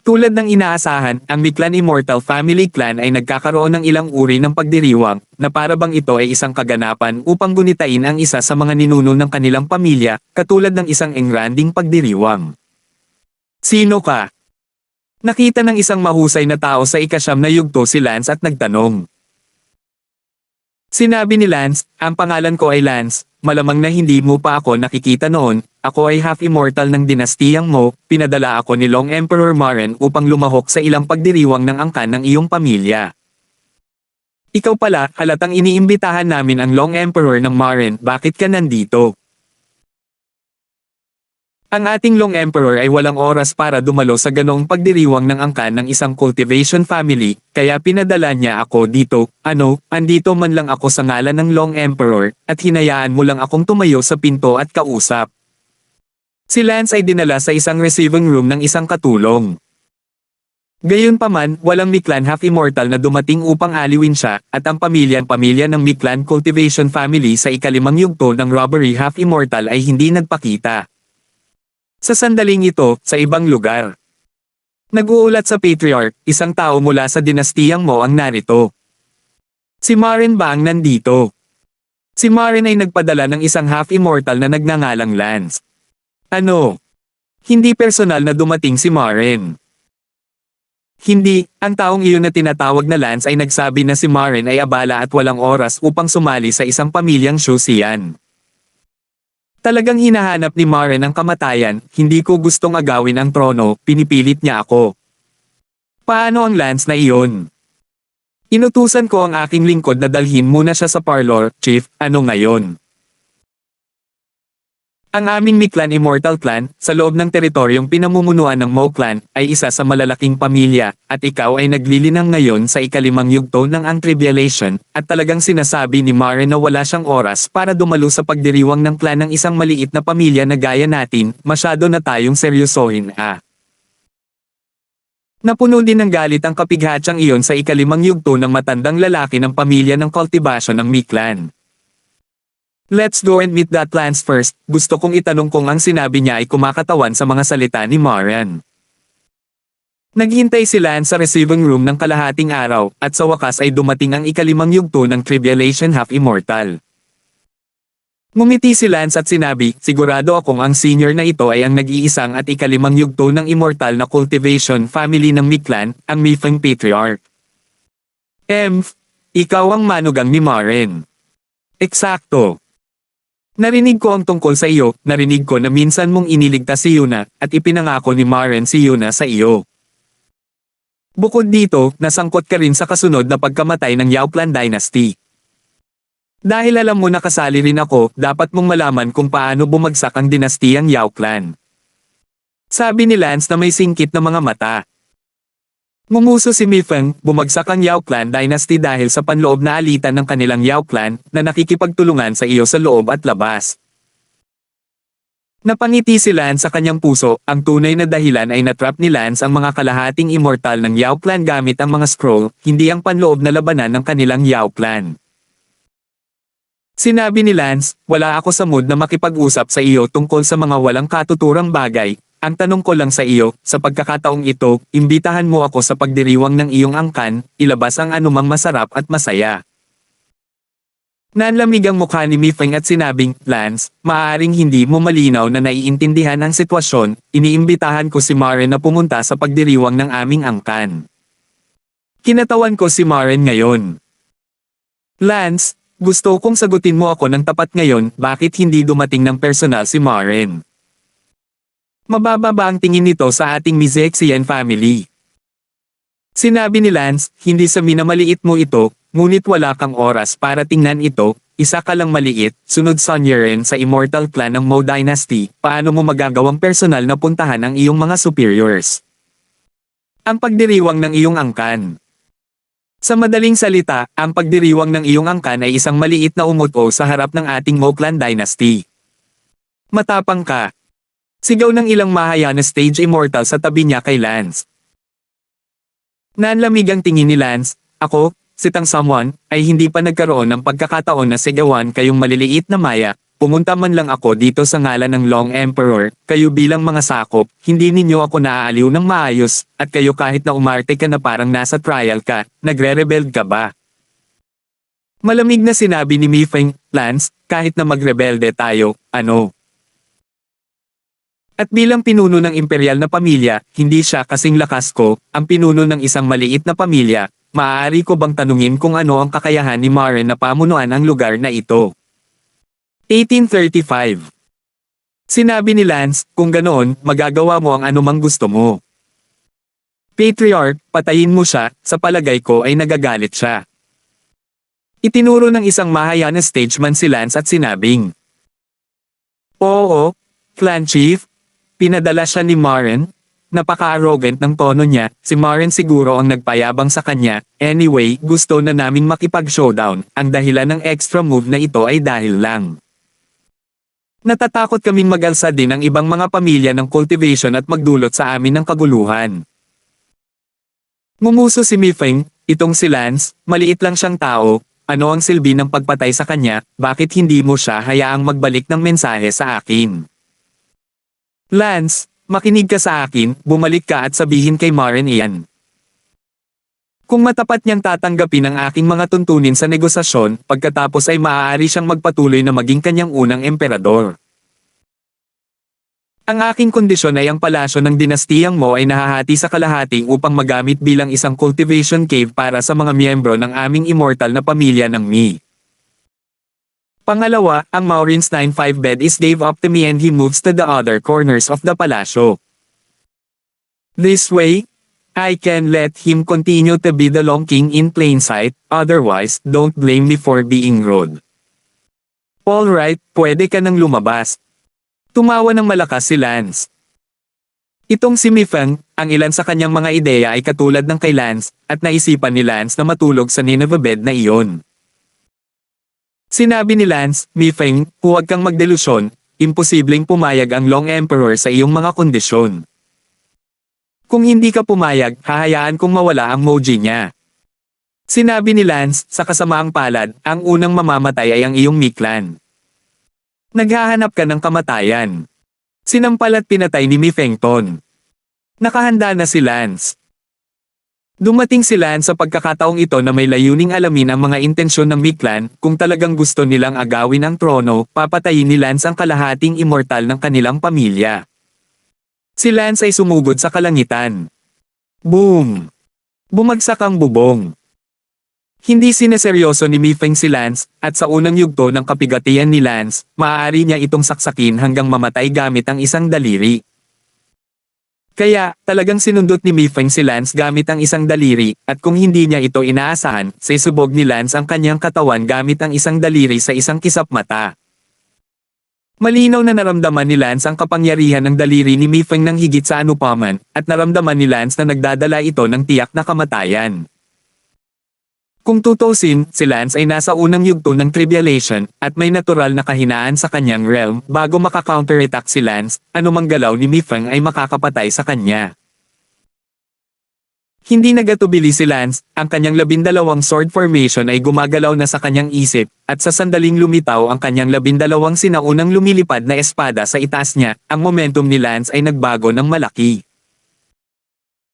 Tulad ng inaasahan, ang Mictlan Immortal Family Clan ay nagkakaroon ng ilang uri ng pagdiriwang, na para bang ito ay isang kaganapan upang gunitain ang isa sa mga ninuno ng kanilang pamilya, katulad ng isang engranding pagdiriwang. Sino ka? Nakita ng isang mahusay na tao sa ika-9 na yugto si Lance at nagtanong. Sinabi ni Lance, ang pangalan ko ay Lance, malamang na hindi mo pa ako nakikita noon, ako ay half-immortal ng dinastiyang Mo, pinadala ako ni Long Emperor Maren upang lumahok sa ilang pagdiriwang ng angkan ng iyong pamilya. Ikaw pala, halatang iniimbitahan namin ang Long Emperor ng Maren, bakit ka nandito? Ang ating Long Emperor ay walang oras para dumalo sa ganoong pagdiriwang ng angkan ng isang cultivation family, kaya pinadala niya ako dito, andito man lang ako sa ngalan ng Long Emperor, at hinayaan mo lang akong tumayo sa pinto at kausap. Si Lance ay dinala sa isang receiving room ng isang katulong. Gayunpaman, walang Mictlan half-immortal na dumating upang aliwin siya, at ang pamilya ng Mictlan cultivation family sa ika-5 yugto ng robbery half-immortal ay hindi nagpakita. Sa sandaling ito, sa ibang lugar. Nag-uulat sa Patriarch, isang tao mula sa dinastiyang Mo ang narito. Si Maren ba ang nandito? Si Maren ay nagpadala ng isang half-immortal na nagngangalang Lance. Hindi personal na dumating si Maren. Hindi, ang taong iyon na tinatawag na Lance ay nagsabi na si Maren ay abala at walang oras upang sumali sa isang pamilyang Shusian. Talagang hinahanap ni Maren ang kamatayan, hindi ko gustong agawin ang trono, pinipilit niya ako. Paano ang Lance na iyon? Inutusan ko ang aking lingkod na dalhin muna siya sa parlor, Chief, ngayon? Ang aming Mictlan Immortal Clan, sa loob ng teritoryong pinamumunuan ng Mo Clan, ay isa sa malalaking pamilya, at ikaw ay naglilinang ngayon sa ika-5 yugto ng Antrivialation, at talagang sinasabi ni Maren na wala siyang oras para dumalo sa pagdiriwang ng clan ng isang maliit na pamilya na gaya natin, masyado na tayong seryosohin Napuno din ng galit ang kapighatsang iyon sa ika-5 yugto ng matandang lalaki ng pamilya ng cultivation ng Mictlan. Let's go and meet that Lance first, gusto kong itanong kung ang sinabi niya ay kumakatawan sa mga salita ni Maren. Naghintay si Lance sa receiving room ng kalahating araw, at sa wakas ay dumating ang ika-5 yugto ng Trivialation Half-Immortal. Ngumiti si Lance at sinabi, sigurado akong ang senior na ito ay ang nag-iisang at ika-5 yugto ng immortal na cultivation family ng Mictlan, ang Mifeng Patriarch. Ikaw ang manugang ni Maren. Eksakto. Narinig ko ang tungkol sa iyo, narinig ko na minsan mong iniligtas si Yuna, at ipinangako ni Maren si Yuna sa iyo. Bukod dito, nasangkot ka rin sa kasunod na pagkamatay ng Yao Clan Dynasty. Dahil alam mo na kasali rin ako, dapat mong malaman kung paano bumagsak ang dinastiyang Yao Clan. Sabi ni Lance na may singkit na mga mata. Ngumuso si Mifeng, bumagsak ang Yao Clan Dynasty dahil sa panloob na alitan ng kanilang Yao Clan, na nakikipagtulungan sa iyo sa loob at labas. Napangiti si Lance sa kanyang puso, ang tunay na dahilan ay natrap ni Lance ang mga kalahating immortal ng Yao Clan gamit ang mga scroll, hindi ang panloob na labanan ng kanilang Yao Clan. Sinabi ni Lance, wala ako sa mood na makipag-usap sa iyo tungkol sa mga walang katuturang bagay. Ang tanong ko lang sa iyo, sa pagkakataong ito, imbitahan mo ako sa pagdiriwang ng iyong angkan, ilabas ang anumang masarap at masaya. Nanlamig ang mukha ni Mifeng at sinabing, Lance, maaaring hindi mo malinaw na naiintindihan ang sitwasyon, iniimbitahan ko si Maren na pumunta sa pagdiriwang ng aming angkan. Kinatawan ko si Maren ngayon. Lance, gusto kong sagutin mo ako ng tapat ngayon, bakit hindi dumating ng personal si Maren? Mababa ba ang tingin nito sa ating Mizexian family? Sinabi ni Lance, hindi sa minamaliit mo ito, ngunit wala kang oras para tingnan ito, isa ka lang maliit, sunod Sonyerin sa Immortal Clan ng Mo Dynasty, paano mo magagawang personal na puntahan ang iyong mga superiors? Ang pagdiriwang ng iyong angkan. Sa madaling salita, ang pagdiriwang ng iyong angkan ay isang maliit na umuto sa harap ng ating Mo Clan Dynasty. Matapang ka. Sigaw ng ilang mahaya na stage immortal sa tabi niya kay Lance. Nanlamig ang tingin ni Lance, ako, si Tang Someone, ay hindi pa nagkaroon ng pagkakataon na sigawan kayong maliliit na maya, pumunta man lang ako dito sa ngalan ng Long Emperor, kayo bilang mga sakop, hindi ninyo ako naaaliw ng maayos, at kayo kahit na umarte ka na parang nasa trial ka, nagre-rebelde ka ba? Malamig na sinabi ni Mi Feng, Lance, kahit na magrebelde tayo, ano? At bilang pinuno ng imperial na pamilya, hindi siya kasing lakas ko, ang pinuno ng isang maliit na pamilya, maaari ko bang tanungin kung ano ang kakayahan ni Maren na pamunuan ang lugar na ito? 1835. Sinabi ni Lance, kung ganoon, magagawa mo ang anumang gusto mo. Patriarch, patayin mo siya, sa palagay ko ay nagagalit siya. Itinuro ng isang mahaya na stageman si Lance at sinabing, Oo, Clan Chief. Pinadala siya ni Maren. Napaka-arrogant ng tono niya, si Maren siguro ang nagpayabang sa kanya. Anyway, gusto na naming makipag-showdown, ang dahilan ng extra move na ito ay dahil lang. Natatakot kaming mag-alsa din ang ibang mga pamilya ng cultivation at magdulot sa amin ng kaguluhan. Ngumuso si Mi Feng, itong si Lance, maliit lang siyang tao, ano ang silbi ng pagpatay sa kanya, bakit hindi mo siya hayaang magbalik ng mensahe sa akin? Lance, makinig ka sa akin, bumalik ka at sabihin kay Maren iyan. Kung matapat niyang tatanggapin ang aking mga tuntunin sa negosasyon, pagkatapos ay maaari siyang magpatuloy na maging kanyang unang emperador. Ang aking kondisyon ay ang palasyo ng dinastiyang Mo ay nahahati sa kalahati upang magamit bilang isang cultivation cave para sa mga miyembro ng aming immortal na pamilya ng Mi. Pangalawa, ang Maureen's 9-5 bed is gave up to me and he moves to the other corners of the palasyo. This way, I can let him continue to be the Long King in plain sight, otherwise, don't blame me for being rude. Alright, pwede ka nang lumabas. Tumawa ng malakas si Lance. Itong si Mi Feng, ang ilan sa kanyang mga ideya ay katulad ng kay Lance, at naisipan ni Lance na matulog sa Nineveh bed na iyon. Sinabi ni Lance, Mi Feng, huwag kang magdelusyon, imposibleng pumayag ang Long Emperor sa iyong mga kondisyon. Kung hindi ka pumayag, hahayaan kong mawala ang Moji niya. Sinabi ni Lance, sa kasamaang palad, ang unang mamamatay ay ang iyong Mi Clan. Naghahanap ka ng kamatayan. Sinampal at pinatay ni Mi Feng Ton. Nakahanda na si Lance. Dumating si Lance sa pagkakataong ito na may layuning alamin ang mga intensyon ng Mi Clan, kung talagang gusto nilang agawin ang trono, papatayin ni Lance ang kalahating immortal ng kanilang pamilya. Si Lance ay sumugod sa kalangitan. Boom! Bumagsak ang bubong. Hindi sineseryoso ni Mi Feng si Lance, at sa unang yugto ng kapigatian ni Lance, maaari niya itong saksakin hanggang mamatay gamit ang isang daliri. Kaya, talagang sinundot ni Mi Feng si Lance gamit ang isang daliri, at kung hindi niya ito inaasahan, sisubog ni Lance ang kanyang katawan gamit ang isang daliri sa isang kisap mata. Malinaw na naramdaman ni Lance ang kapangyarihan ng daliri ni Mi Feng ng higit sa anupaman, at naramdaman ni Lance na nagdadala ito ng tiyak na kamatayan. Kung tutusin, si Lance ay nasa unang yugto ng tribulation, at may natural na kahinaan sa kanyang realm, bago maka-counterattack si Lance, anumang galaw ni Mi Feng ay makakapatay sa kanya. Hindi nagatubili si Lance, ang kanyang 12 sword formation ay gumagalaw na sa kanyang isip, at sa sandaling lumitaw ang kanyang 12 sinaunang lumilipad na espada sa itaas niya, ang momentum ni Lance ay nagbago ng malaki.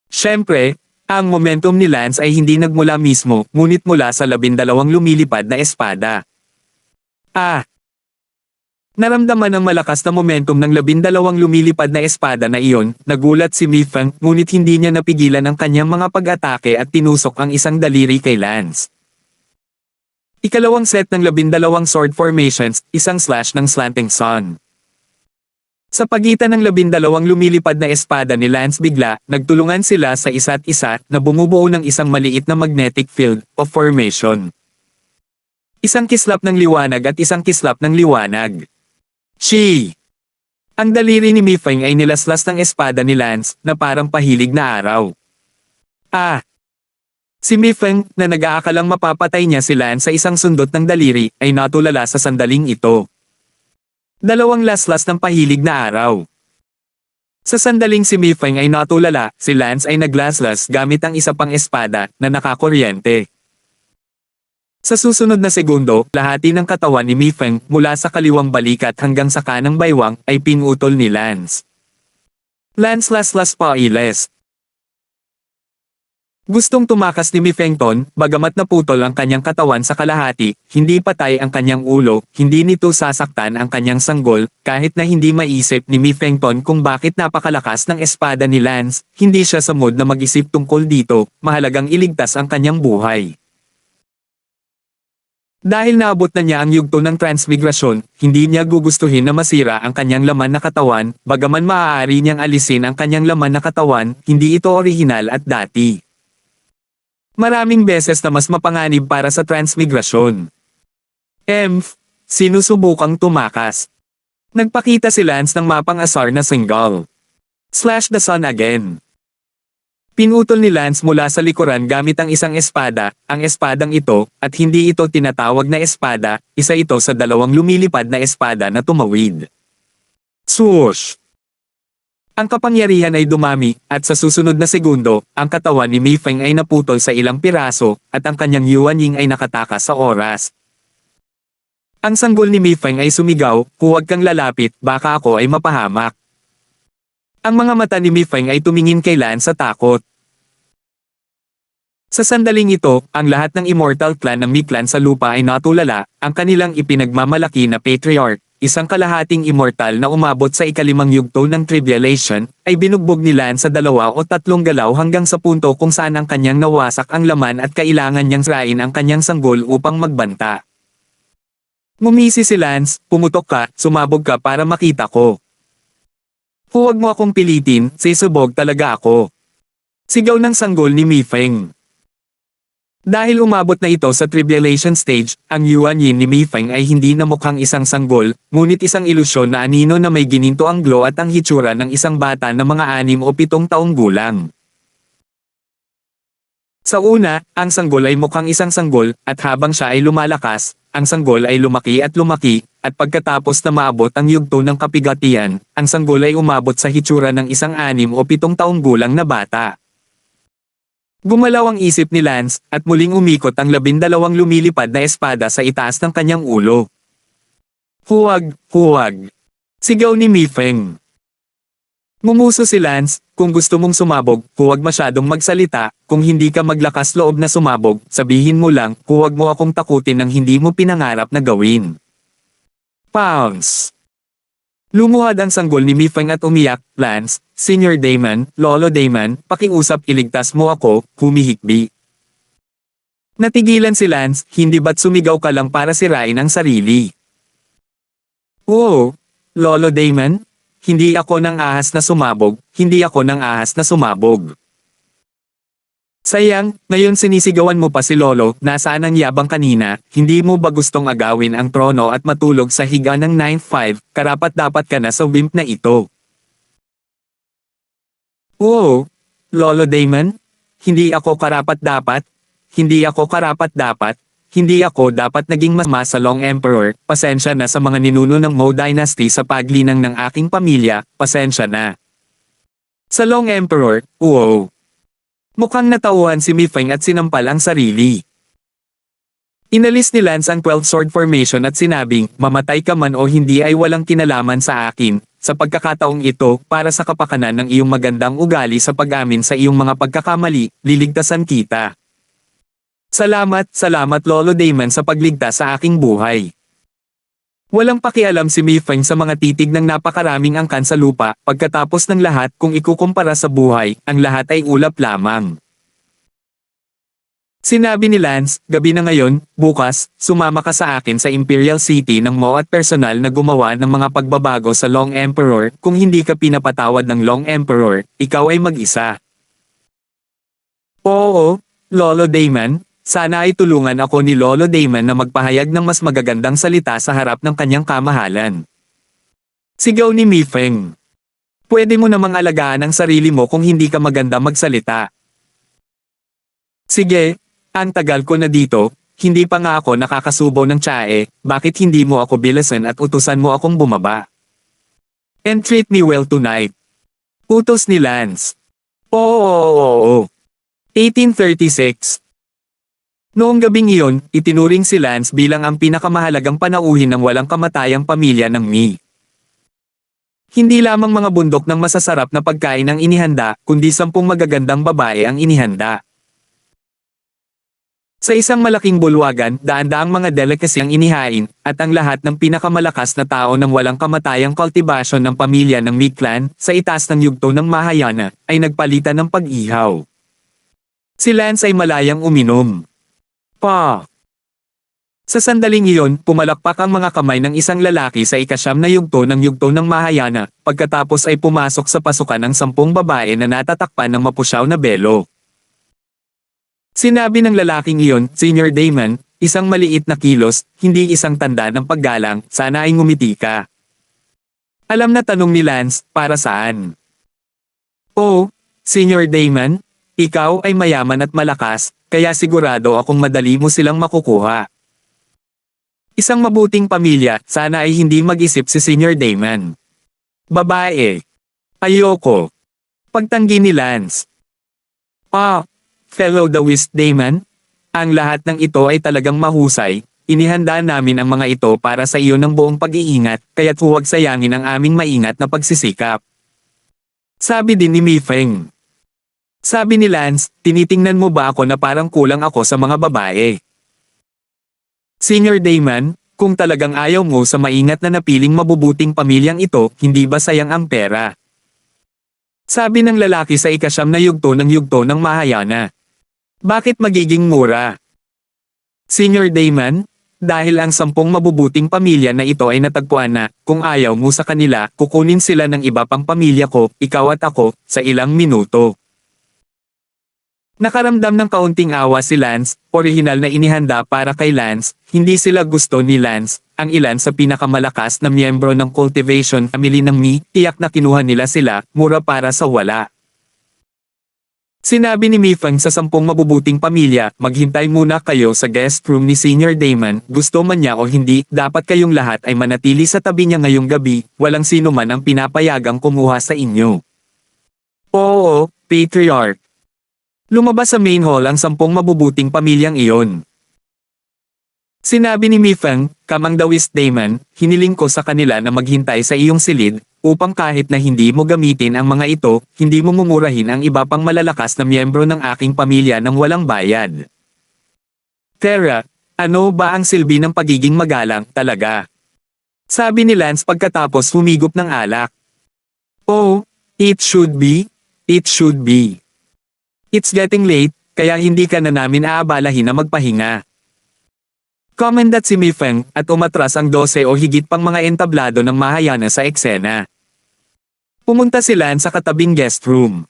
Siyempre, ang momentum ni Lance ay hindi nagmula mismo, ngunit mula sa 12 lumilipad na espada. Naramdaman ng malakas na momentum ng 12 lumilipad na espada na iyon, nagulat si Mi Feng, ngunit hindi niya napigilan ang kanyang mga pag-atake at tinusok ang isang daliri kay Lance. Ikalawang set ng 12 sword formations, isang slash ng slanting sun. Sa pagitan ng 12 lumilipad na espada ni Lance bigla, nagtulungan sila sa isa't isa na bumubuo ng isang maliit na magnetic field of formation. Isang kislap ng liwanag at isang kislap ng liwanag. Shi! Ang daliri ni Mi Feng ay nilaslas ng espada ni Lance na parang pahilig na araw. Ah! Si Mi Feng, na nag-aakalang mapapatay niya si Lance sa isang sundot ng daliri, ay natulala sa sandaling ito. Dalawang laslas ng pahilig na araw. Sa sandaling si Mi Feng ay natulala, si Lance ay naglaslas gamit ang isa pang espada na nakakuryente. Sa susunod na segundo, lahati ng katawan ni Mi Feng mula sa kaliwang balikat hanggang sa kanang baywang ay pinutol ni Lance. Lance laslas pailes. Gustong tumakas ni Mi Feng Ton, bagamat naputol ang kanyang katawan sa kalahati, hindi patay ang kanyang ulo, hindi nito sasaktan ang kanyang sanggol, kahit na hindi maisip ni Mi Feng Ton kung bakit napakalakas ng espada ni Lance, hindi siya sa mood na mag-isip tungkol dito, mahalagang iligtas ang kanyang buhay. Dahil naabot na niya ang yugto ng transmigrasyon, hindi niya gugustuhin na masira ang kanyang laman na katawan, bagaman maaari niyang alisin ang kanyang laman na katawan, hindi ito orihinal at dati. Maraming beses na mas mapanganib para sa transmigrasyon. Sinusubukang tumakas. Nagpakita si Lance ng mapang-asar na single. Slash the sun again. Pinutol ni Lance mula sa likuran gamit ang isang espada, ang espadang ito, at hindi ito tinatawag na espada, isa ito sa dalawang lumilipad na espada na tumawid. Swoosh! Ang kapangyarihan ay dumami, at sa susunod na segundo, ang katawan ni Mi Feng ay naputol sa ilang piraso, at ang kanyang Yuan Ying ay nakatakas sa oras. Ang sanggol ni Mi Feng ay sumigaw, "Huwag kang lalapit, baka ako ay mapahamak." Ang mga mata ni Mi Feng ay tumingin kay Lance sa takot. Sa sandaling ito, ang lahat ng immortal clan ng Mi Clan sa lupa ay natulala, ang kanilang ipinagmamalaki na patriarch, isang kalahating immortal na umabot sa ikalimang yugto ng tribulation, ay binugbog ni Lance sa 2 o 3 galaw hanggang sa punto kung saan ang kanyang nawasak ang laman at kailangan niyang sirain ang kanyang sanggol upang magbanta. Ngumisi si Lance, "Pumutok ka, sumabog ka para makita ko. Huwag mo akong pilitin, sisubog talaga ako." Sigaw ng sanggol ni Mi Feng. Dahil umabot na ito sa tribulation stage, ang Yuan Yin ni Mi Feng ay hindi na mukhang isang sanggol, ngunit isang ilusyon na anino na may gininto ang glow at ang hitsura ng isang bata na mga 6 o 7 taong gulang. Sa una, ang sanggol ay mukhang isang sanggol, at habang siya ay lumalakas, ang sanggol ay lumaki, at pagkatapos na maabot ang yugto ng kapigatian, ang sanggol ay umabot sa hitsura ng isang 6 o 7 taong gulang na bata. Gumalaw ang isip ni Lance, at muling umikot ang 12 lumilipad na espada sa itaas ng kanyang ulo. "Huwag, huwag!" Sigaw ni Mi Feng. Ngumuso si Lance, "Kung gusto mong sumabog, huwag masyadong magsalita, kung hindi ka maglakas loob na sumabog, sabihin mo lang, huwag mo akong takutin ng hindi mo pinangarap na gawin." Pounce! Lumuhad ang sanggol ni Mi Feng at umiyak, "Lance, Senior Damon, Lolo Damon, pakiusap iligtas mo ako," humihikbi. Natigilan si Lance, "Hindi ba't sumigaw ka lang para sirain ang sarili?" "Oo, Lolo Damon, hindi ako ng ahas na sumabog, hindi ako ng ahas na sumabog." "Sayang, ngayon sinisigawan mo pa si Lolo, nasaan ang yabang kanina, hindi mo ba gustong agawin ang trono at matulog sa higa ng 9-5, karapat-dapat ka na sa wimp na ito." "Oo, Lolo Damon, hindi ako karapat-dapat, hindi ako karapat-dapat, hindi ako dapat naging mas sa Long Emperor, pasensya na sa mga ninuno ng Mo Dynasty sa paglinang ng aking pamilya, pasensya na." Sa Long Emperor, wow! Mukhang natauhan si Mi Feng at sinampal ang sarili. Inalis ni Lance ang 12 sword formation at sinabing, "Mamatay ka man o hindi ay walang kinalaman sa akin, sa pagkakataong ito, para sa kapakanan ng iyong magandang ugali sa pag-amin sa iyong mga pagkakamali, liligtasan kita." Salamat, salamat Lolo Damon sa pagligtas sa aking buhay." Walang pakialam si Mi Feng sa mga titig ng napakaraming angkan sa lupa, pagkatapos ng lahat kung ikukumpara sa buhay, ang lahat ay ulap lamang. Sinabi ni Lance, "Gabi na ngayon, bukas, sumama ka sa akin sa Imperial City ng Mo at personal na gumawa ng mga pagbabago sa Long Emperor, kung hindi ka pinapatawad ng Long Emperor, ikaw ay mag-isa." "Oo, Lolo Damon, Sana ay tulungan ako ni Lolo Damon na magpahayag ng mas magagandang salita sa harap ng kanyang kamahalan. Sigaw ni Mi Feng. Pwede mo namang alagaan ang sarili mo kung hindi ka maganda magsalita. Sige, ang tagal ko na dito, hindi pa nga ako nakakasubo ng tsae, bakit hindi mo ako bilasan at utusan mo akong bumaba? And treat me well tonight. Utos ni Lance. Oo. 1836. Noong gabing iyon, itinuring si Lance bilang ang pinakamahalagang panauhin ng walang kamatayang pamilya ng Mi. Hindi lamang mga bundok ng masasarap na pagkain ang inihanda, kundi 10 magagandang babae ang inihanda. Sa isang malaking bulwagan, daan-daang mga delicacy ang inihain, at ang lahat ng pinakamalakas na tao ng walang kamatayang kultibasyon ng pamilya ng Mi clan, sa itaas ng yugto ng Mahayana, ay nagpalitan ng pag-ihaw. Si Lance ay malayang uminom. Sa sandaling iyon, pumalakpak ang mga kamay ng isang lalaki sa ika-9 na yugto ng Mahayana, pagkatapos ay pumasok sa pasukan ng 10 babae na natatakpan ng mapusyaw na belo. Sinabi ng lalaking iyon, Senior Damon, isang maliit na kilos, hindi isang tanda ng paggalang, sana ay ngumiti ka. Alam na tanong ni Lance, para saan? Oh, Senior Damon, ikaw ay mayaman at malakas, kaya sigurado akong madali mo silang makukuha. Isang mabuting pamilya, sana ay hindi mag-isip si Senior Damon. Babae. Ayoko. Pagtanggi ni Lance. Fellow Dawist Damon, ang lahat ng ito ay talagang mahusay, inihanda namin ang mga ito para sa iyo ng buong pag-iingat, kaya't huwag sayangin ang aming maingat na pagsisikap. Sabi din ni Mi Feng. Sabi ni Lance, tinitingnan mo ba ako na parang kulang ako sa mga babae? Senior Damon, kung talagang ayaw mo sa maingat na napiling mabubuting pamilyang ito, hindi ba sayang ang pera? Sabi ng lalaki sa ika-9 na yugto ng Mahayana. Bakit magiging mura? Senior Damon, dahil ang 10 mabubuting pamilya na ito ay natagpuan na, kung ayaw mo sa kanila, kukunin sila ng iba pang pamilya ko, ikaw at ako, sa ilang minuto. Nakaramdam ng kaunting awa si Lance, orihinal na inihanda para kay Lance, hindi sila gusto ni Lance, ang ilan sa pinakamalakas na miyembro ng cultivation family ng Mi, tiyak na kinuha nila sila, mura para sa wala. Sinabi ni Mi Feng sa 10 mabubuting pamilya, maghintay muna kayo sa guest room ni Senior Damon, gusto man niya o hindi, dapat kayong lahat ay manatili sa tabi niya ngayong gabi, walang sino man ang pinapayagang kumuha sa inyo. Oo, Patriarch. Lumabas sa main hall ang 10 mabubuting pamilyang iyon. Sinabi ni Mi Feng, Kamang Dawist Damon, hiniling ko sa kanila na maghintay sa iyong silid, upang kahit na hindi mo gamitin ang mga ito, hindi mo mumurahin ang iba pang malalakas na miyembro ng aking pamilya ng walang bayad. Tara, ano ba ang silbi ng pagiging magalang, talaga? Sabi ni Lance pagkatapos humigop ng alak. Oh, it should be. It's getting late, kaya hindi ka na namin aabalahin na magpahinga. Comendat si Mi Feng, at umatras ang 12 o higit pang mga entablado ng Mahayana sa eksena. Pumunta sila sa katabing guest room.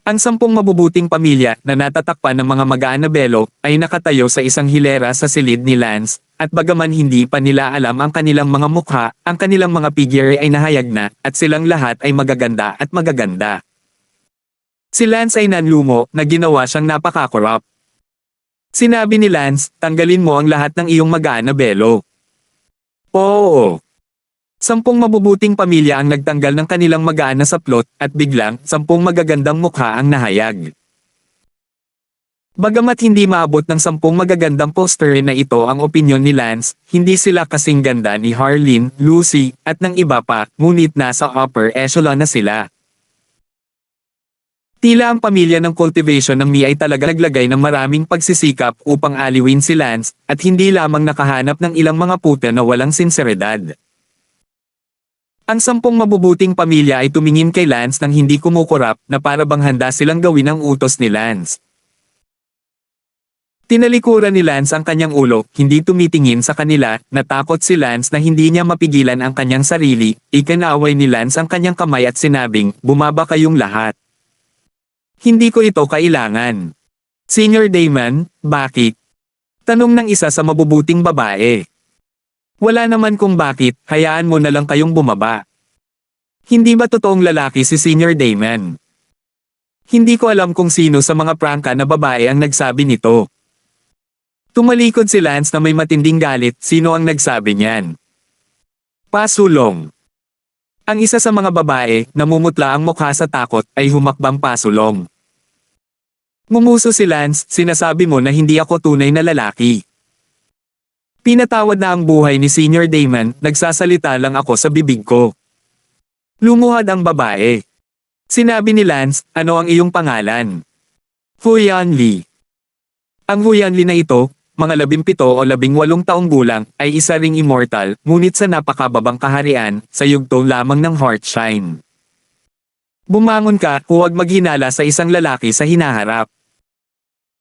Ang 10 mabubuting pamilya na natatakpan ng mga magaan na belo ay nakatayo sa isang hilera sa silid ni Lance, at bagaman hindi pa nila alam ang kanilang mga mukha, ang kanilang mga figure ay nahayag na, at silang lahat ay magaganda at magaganda. Si Lance ay nanlumo na ginawa siyang napaka-corrupt. Sinabi ni Lance, tanggalin mo ang lahat ng iyong magaan na belo. Oo. 10 mabubuting pamilya ang nagtanggal ng kanilang magaan na saplot, at biglang, 10 magagandang mukha ang nahayag. Bagamat hindi maabot ng 10 magagandang poster na ito ang opinyon ni Lance, hindi sila kasing ganda ni Harleen, Lucy, at ng iba pa, ngunit nasa upper echelon na sila. Tila ang pamilya ng cultivation ng Mi ay talaga naglagay ng maraming pagsisikap upang aliwin si Lance, at hindi lamang nakahanap ng ilang mga puta na walang sinseridad. Ang 10 mabubuting pamilya ay tumingin kay Lance nang hindi kumukurap, na para bang handa silang gawin ang utos ni Lance. Tinalikuran ni Lance ang kanyang ulo, hindi tumitingin sa kanila, natakot si Lance na hindi niya mapigilan ang kanyang sarili, ikinaway ni Lance ang kanyang kamay at sinabing, bumaba kayong lahat. Hindi ko ito kailangan. Senior Damon, bakit? Tanong ng isa sa mabubuting babae. Wala naman kung bakit, hayaan mo na lang kayong bumaba. Hindi ba totoong lalaki si Senior Damon? Hindi ko alam kung sino sa mga prangka na babae ang nagsabi nito. Tumalikod si Lance na may matinding galit, sino ang nagsabi niyan? Pasulong. Ang isa sa mga babae, namumutla ang mukha sa takot, ay humakbang pasulong. Ngumuso si Lance, sinasabi mo na hindi ako tunay na lalaki. Pinatawad na ang buhay ni Senior Damon, nagsasalita lang ako sa bibig ko. Lumuhad ang babae. Sinabi ni Lance, ano ang iyong pangalan? Huyan Lee. Ang Huyan Lee na ito, mga 17 o 18 taong gulang, ay isa ring immortal, ngunit sa napakababang kaharian, sa yugto lamang ng Heartshine. Bumangon ka, huwag maghinala sa isang lalaki sa hinaharap.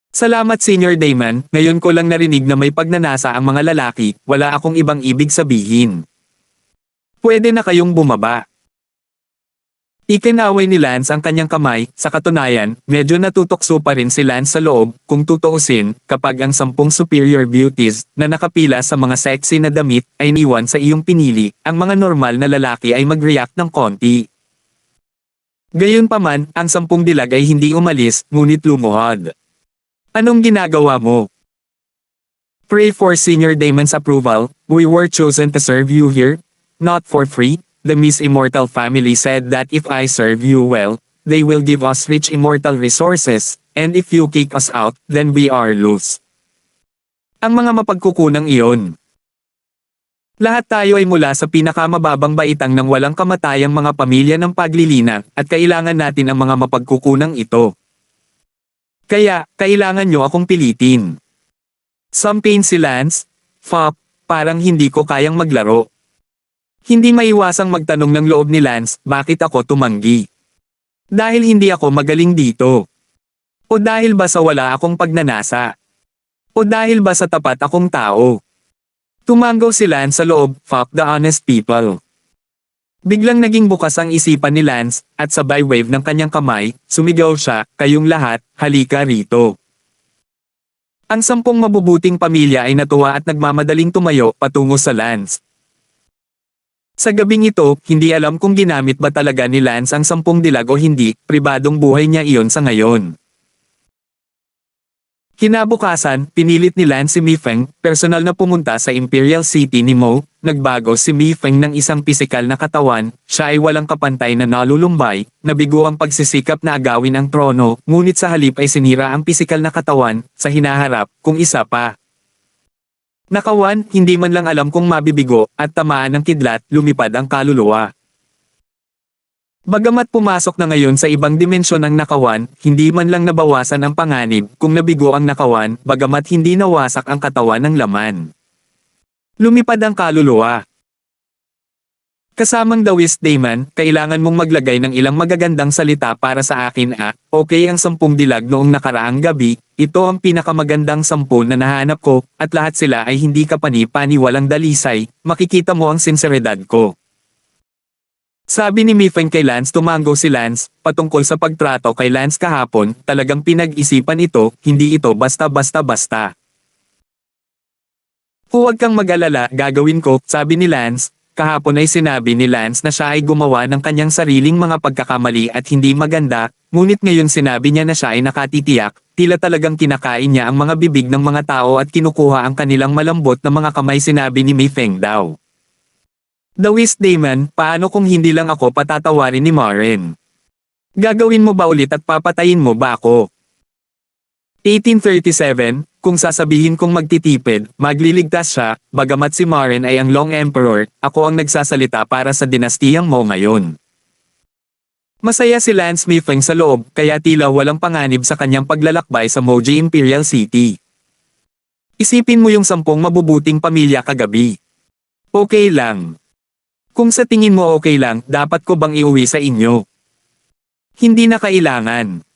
Salamat Senior Damon, ngayon ko lang narinig na may pagnanasa ang mga lalaki, wala akong ibang ibig sabihin. Pwede na kayong bumaba. Ikinaway ni Lance ang kanyang kamay, sa katunayan, medyo natutokso pa rin si Lance sa loob, kung tutuusin, kapag ang 10 superior beauties, na nakapila sa mga sexy na damit, ay niwan sa iyong pinili, ang mga normal na lalaki ay mag-react ng konti. Gayunpaman, ang 10 dilag ay hindi umalis, ngunit lumuhod. Anong ginagawa mo? Pray for Senior Damon's approval, we were chosen to serve you here, not for free. The Miss Immortal family said that if I serve you well, they will give us rich immortal resources, and if you kick us out, then we are loose. Ang mga mapagkukunang iyon. Lahat tayo ay mula sa pinakamababang baitang ng walang kamatayang mga pamilya ng paglilina, at kailangan natin ang mga mapagkukunang ito. Kaya, kailangan nyo akong pilitin. Sampain si Lance, Fuck, parang hindi ko kayang maglaro. Hindi maiwasang magtanong ng loob ni Lance, bakit ako tumanggi? Dahil hindi ako magaling dito. O dahil ba sa wala akong pagnanasa? O dahil ba sa tapat akong tao? Tumanggaw si Lance sa loob, fuck the honest people. Biglang naging bukas ang isipan ni Lance, at sabay wave ng kanyang kamay, sumigaw siya, kayong lahat, halika rito. Ang 10 mabubuting pamilya ay natuwa at nagmamadaling tumayo patungo sa Lance. Sa gabing ito, hindi alam kung ginamit ba talaga ni Lance ang 10 dilag o hindi, pribadong buhay niya iyon sa ngayon. Kinabukasan, pinilit ni Lance si Mi Feng, personal na pumunta sa Imperial City ni Mo, nagbago si Mi Feng ng isang pisikal na katawan, siya ay walang kapantay na nalulumbay, nabigo ang pagsisikap na agawin ang trono, ngunit sa halip ay sinira ang pisikal na katawan, sa hinaharap, kung isa pa. Nakawan, hindi man lang alam kung mabibigo, at tamaan ng kidlat, lumipad ang kaluluwa. Bagamat pumasok na ngayon sa ibang dimensyon ang nakawan, hindi man lang nabawasan ang panganib kung nabigo ang nakawan, bagamat hindi nawasak ang katawan ng laman. Lumipad ang kaluluwa. Kasamang Dawis Damon, kailangan mong maglagay ng ilang magagandang salita para sa akin okay ang 10 dilag noong nakaraang gabi, ito ang pinakamagandang 10 na nahanap ko, at lahat sila ay hindi kapani-pani walang dalisay, makikita mo ang sinseridad ko. Sabi ni Mi Feng kay Lance, tumanggo si Lance, patungkol sa pagtrato kay Lance kahapon, talagang pinag-isipan ito, hindi ito basta-basta-basta. Huwag kang mag-alala, gagawin ko, sabi ni Lance. Kahapon ay sinabi ni Lance na siya ay gumawa ng kanyang sariling mga pagkakamali at hindi maganda, ngunit ngayon sinabi niya na siya ay nakatitiyak, tila talagang kinakain niya ang mga bibig ng mga tao at kinukuha ang kanilang malambot na mga kamay, sinabi ni Mi Feng daw. Dawis Damon, paano kung hindi lang ako patatawarin ni Maren? Gagawin mo ba ulit at papatayin mo ba ako? 1837, kung sasabihin kong magtitipid, magliligtas siya, bagamat si Maren ay ang Long Emperor, ako ang nagsasalita para sa dinastiyang Mo ngayon. Masaya si Lance Mi Feng sa loob, kaya tila walang panganib sa kanyang paglalakbay sa Moji Imperial City. Isipin mo yung 10 mabubuting pamilya kagabi. Okay lang. Kung sa tingin mo okay lang, dapat ko bang iuwi sa inyo? Hindi na kailangan.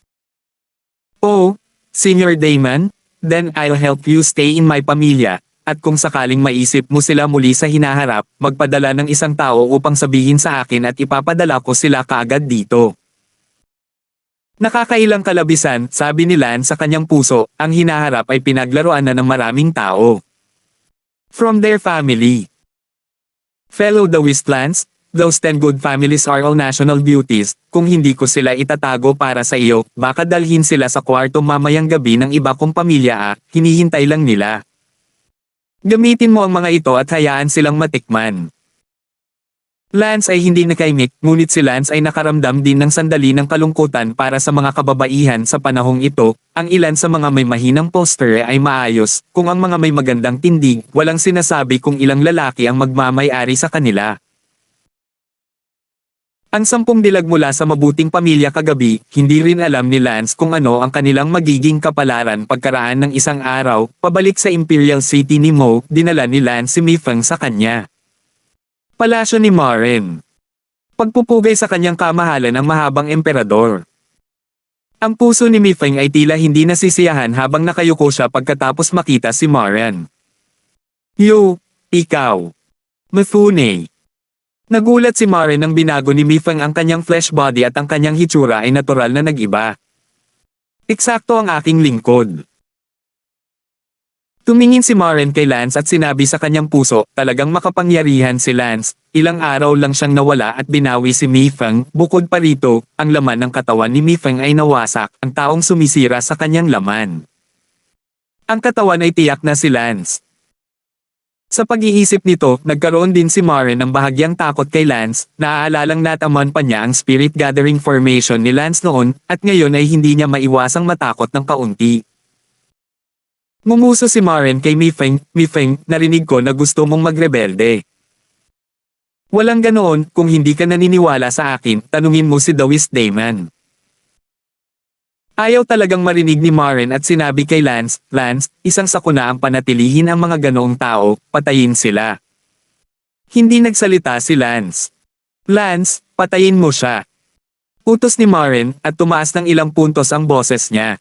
Oh, Senior Damon, then I'll help you stay in my pamilya, at kung sakaling maisip mo sila muli sa hinaharap, magpadala ng isang tao upang sabihin sa akin at ipapadala ko sila kaagad dito. Nakakailang kalabisan, sabi ni Lance sa kanyang puso, ang hinaharap ay pinaglaruan na ng maraming tao. From their family. Fellow Taoist Lance, those 10 good families are all national beauties, kung hindi ko sila itatago para sa iyo, baka dalhin sila sa kwarto mamayang gabi ng iba kong pamilya hinihintay lang nila. Gamitin mo ang mga ito at hayaan silang matikman. Lance ay hindi nakaimik, ngunit si Lance ay nakaramdam din ng sandali ng kalungkutan para sa mga kababaihan sa panahong ito. Ang ilan sa mga may mahinang poster ay maayos, kung ang mga may magandang tindig, walang sinasabi kung ilang lalaki ang magmamay-ari sa kanila. Ang 10 dilag mula sa mabuting pamilya kagabi, hindi rin alam ni Lance kung ano ang kanilang magiging kapalaran pagkaraan ng isang araw. Pabalik sa Imperial City ni Mo, dinala ni Lance si Mi Feng sa kanya. Palasyo ni Maren. Pagpupugay sa kanyang kamahalan ng mahabang emperador. Ang puso ni Mi Feng ay tila hindi nasisiyahan habang nakayuko siya pagkatapos makita si Maren. Yo, ikaw. Mifune. Nagulat si Maren nang binago ni Mi Feng ang kanyang flesh body at ang kanyang hitsura ay natural na nag-iba. Eksakto ang aking lingkod. Tumingin si Maren kay Lance at sinabi sa kanyang puso, talagang makapangyarihan si Lance. Ilang araw lang siyang nawala at binawi si Mi Feng. Bukod pa rito, ang laman ng katawan ni Mi Feng ay nawasak, ang taong sumisira sa kanyang laman. Ang katawan ay tiyak na si Lance. Sa pag-iisip nito, nagkaroon din si Maren ng bahagyang takot kay Lance. Naaalalang nataman pa niya ang spirit gathering formation ni Lance noon, at ngayon ay hindi niya maiwasang matakot ng kaunti. Ngumuso si Maren kay Mi Feng, Mi Feng, narinig ko na gusto mong magrebelde. Walang ganoon, kung hindi ka naniniwala sa akin, tanungin mo si Taoist Daemon. Ayaw talagang marinig ni Maren at sinabi kay Lance, Lance, isang sakuna ang panatilihin ang mga ganoong tao, patayin sila. Hindi nagsalita si Lance. Lance, patayin mo siya. Utos ni Maren, at tumaas ng ilang puntos ang boses niya.